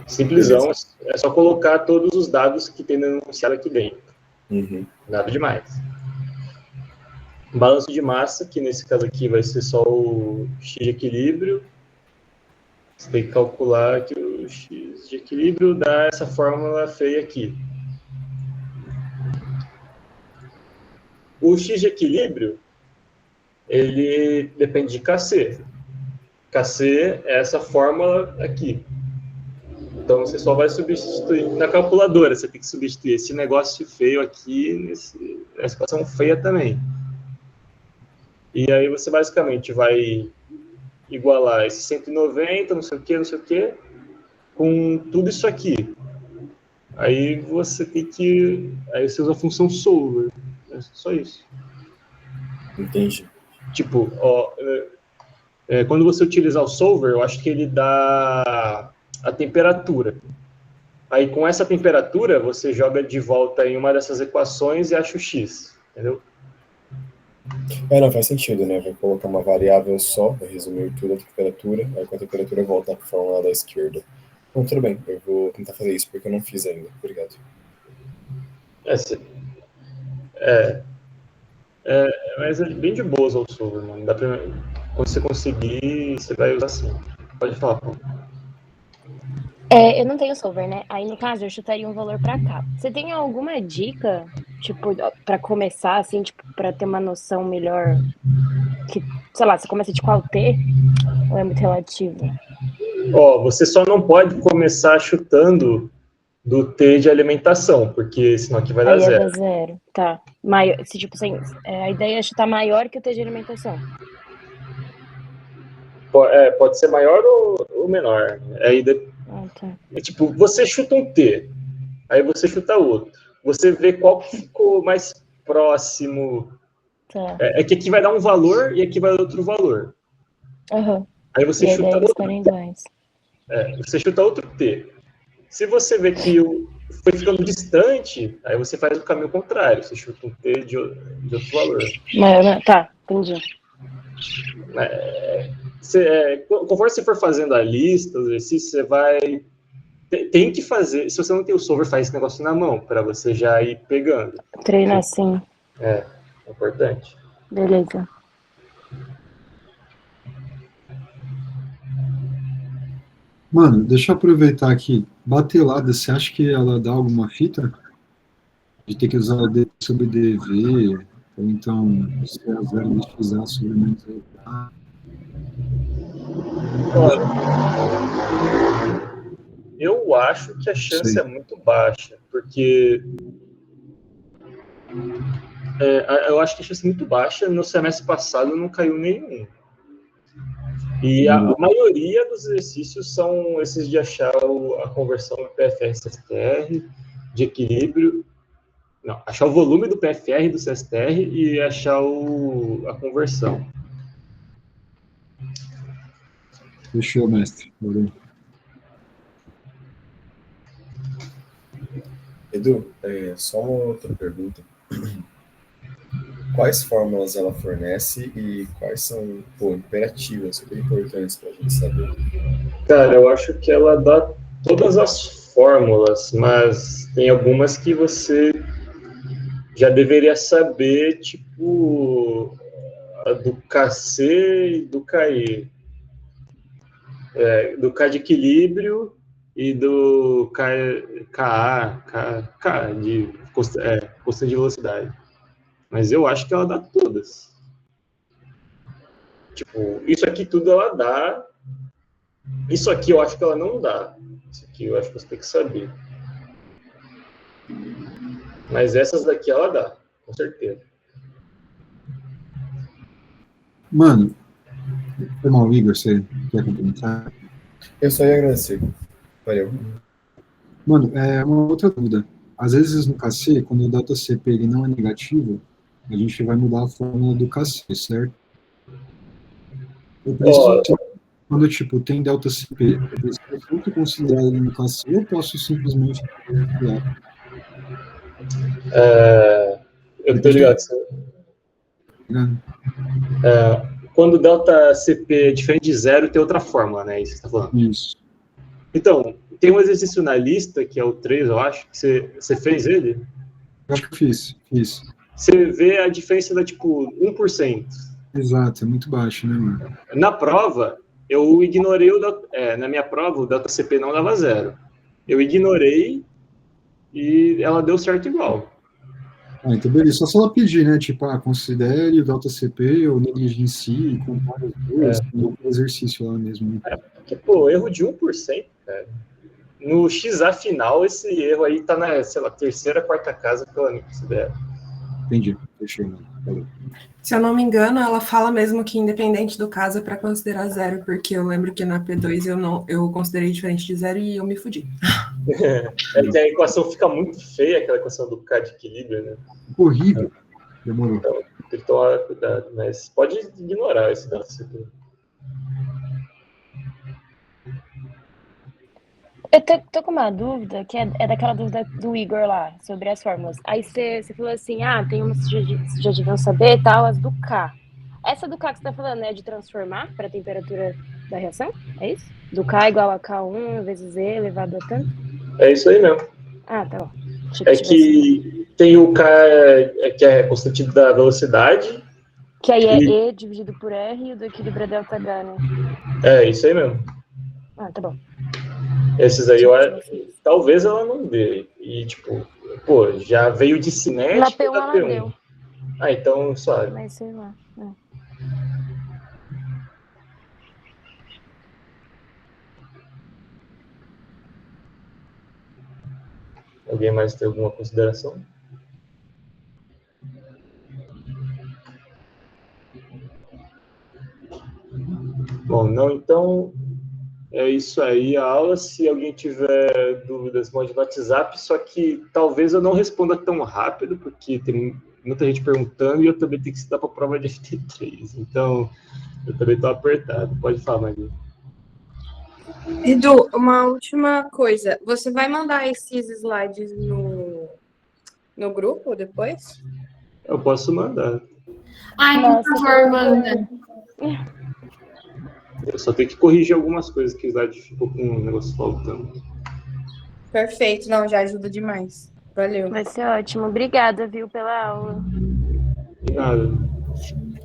Simplesão, é só colocar todos os dados que tem no enunciado aqui dentro. Nada demais. Balanço de massa, que nesse caso aqui vai ser só o X de equilíbrio. Você tem que calcular que o X de equilíbrio dá essa fórmula feia aqui. O X de equilíbrio, ele depende de Kc. Kc é essa fórmula aqui. Então, você só vai substituir na calculadora. Você tem que substituir esse negócio feio aqui, essa equação feia também. E aí você basicamente vai igualar esse 190, não sei o que, com tudo isso aqui. Aí você tem que... Aí você usa a função solver. É só isso. Entendi. Tipo, ó, quando você utilizar o solver, eu acho que ele dá a temperatura. Aí, com essa temperatura, você joga de volta em uma dessas equações e acha o X, entendeu? Não faz sentido, né? Vai colocar uma variável só, vai resumir tudo a temperatura, aí com a temperatura voltar para a fórmula da esquerda. Bom, tudo bem, eu vou tentar fazer isso, porque eu não fiz ainda. Obrigado. Mas é bem de boas o solver, mano. Dá pra, quando você conseguir, você vai usar assim. Pode falar, Paulo. Eu não tenho solver, né? Aí, no caso, eu chutaria um valor pra cá. Você tem alguma dica, tipo, pra começar, assim, tipo, pra ter uma noção melhor? Que, sei lá, você começa de qual T? Ou é muito relativo? Você só não pode começar chutando do T de alimentação, porque senão aqui vai dar Aí zero. dá zero, tá. Se, tipo, assim, a ideia é chutar maior que o T de alimentação. Pode ser maior ou menor. Aí, tá. Tipo, você chuta um T, aí você chuta outro. Você vê qual que ficou mais próximo. Tá. Que aqui vai dar um valor e aqui vai dar outro valor. Uhum. Aí você e chuta eles outro ficarem iguais. Você chuta outro T. Se você vê que foi ficando distante, aí você faz o caminho contrário. Você chuta um T de outro valor. Tá, entendi. Conforme você for fazendo a lista, os exercícios, você vai... Tem que fazer... Se você não tem o solver, faz esse negócio na mão, para você já ir pegando. Treina assim. É importante. Beleza. Mano, deixa eu aproveitar aqui. Batelada, você acha que ela dá alguma fita? De ter que usar o D sobre DV, ou então se é 0 de XA sobre menos A. Eu acho que a chance é muito baixa, porque eu acho que a chance é muito baixa. No semestre passado não caiu nenhum. E a maioria dos exercícios são esses de achar a conversão do PFR-CSTR, de equilíbrio. Não, achar o volume do PFR e do CSTR e achar a conversão. Fechou, mestre. Valeu. Edu, só uma outra pergunta. Quais fórmulas ela fornece e quais são imperativas, super importantes para a gente saber? Cara, eu acho que ela dá todas as fórmulas, mas tem algumas que você já deveria saber, tipo a do KC e do KE. Do K de equilíbrio e do KA de constante de velocidade. Mas eu acho que ela dá todas. Tipo, isso aqui tudo ela dá. Isso aqui eu acho que ela não dá. Isso aqui eu acho que você tem que saber. Mas essas daqui ela dá, com certeza. Mano, foi mal, Igor, você quer complementar? Eu só ia agradecer. Valeu. Mano, uma outra dúvida. Às vezes no KC, quando o delta CP ele não é negativo, a gente vai mudar a fórmula do KC, certo? Eu preciso, quando tipo, tem delta CP, eu preciso considerar ele no KC ou posso simplesmente eu tô ligado. Quando o delta CP é diferente de zero, tem outra fórmula, né? Isso que você tá falando. Isso. Então, tem um exercício na lista, que é o 3, eu acho, que você fez ele? Eu acho que eu fiz. Você vê a diferença da, tipo, 1%. Exato, é muito baixo, né, mano? Na prova, eu ignorei na minha prova, o delta CP não dava zero. Eu ignorei e ela deu certo igual. Então beleza, só se ela pedir, né, tipo, considere o delta CP ou negligencie e compare os dois, no exercício lá mesmo. Né? Porque, erro de 1%, cara. No XA final, esse erro aí tá na, sei lá, terceira, quarta casa que ela me considera. Entendi, fechou, mano. Valeu. Se eu não me engano, ela fala mesmo que independente do caso é para considerar zero, porque eu lembro que na P2 eu considerei diferente de zero e eu me fudi. Que a equação fica muito feia, aquela equação do K de equilíbrio, né? Horrível. Demorou. Então, tem que tomar cuidado, mas pode ignorar esse delta CP. Eu tô com uma dúvida, que é daquela dúvida do Igor lá, sobre as fórmulas. Aí você falou assim, tem umas que já deviam saber e tal, as do K. Essa do K que você tá falando é de transformar para a temperatura da reação? É isso? Do K igual a K1 vezes E elevado a tanto? É isso aí mesmo. Tá bom. É que tem o K, que é a constante da velocidade. Que aí é E dividido por R e o do equilíbrio é ΔH, né? É, isso aí mesmo. Tá bom. Esses aí, talvez ela não dê. E, tipo, já veio de cinética. Na P1 ela deu. Então, suave. Mas sei lá. Alguém mais tem alguma consideração? Bom, não, então é isso aí a aula. Se alguém tiver dúvidas, mande no WhatsApp, só que talvez eu não responda tão rápido, porque tem muita gente perguntando e eu também tenho que estudar para a prova de FT3. Então, eu também estou apertado. Pode falar, Maria. Edu, uma última coisa. Você vai mandar esses slides no grupo depois? Eu posso mandar. Por favor, manda. Eu só tenho que corrigir algumas coisas que o slide ficou com um negócio faltando. Perfeito. Não, já ajuda demais. Valeu. Vai ser ótimo. Obrigada, viu, pela aula. De nada.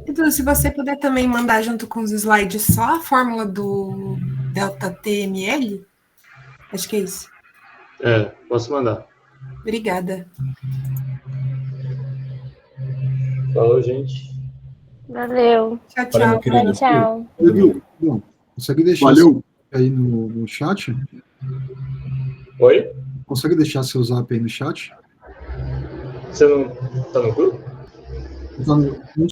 Edu, se você puder também mandar junto com os slides só a fórmula do ΔTml, acho que é isso. Posso mandar. Obrigada. Falou, gente. Valeu. Tchau, Valeu, querido. Tchau. Edu, consegue deixar Valeu. aí no chat? Oi? Consegue deixar seu zap aí no chat? Você não tá no grupo? Tá no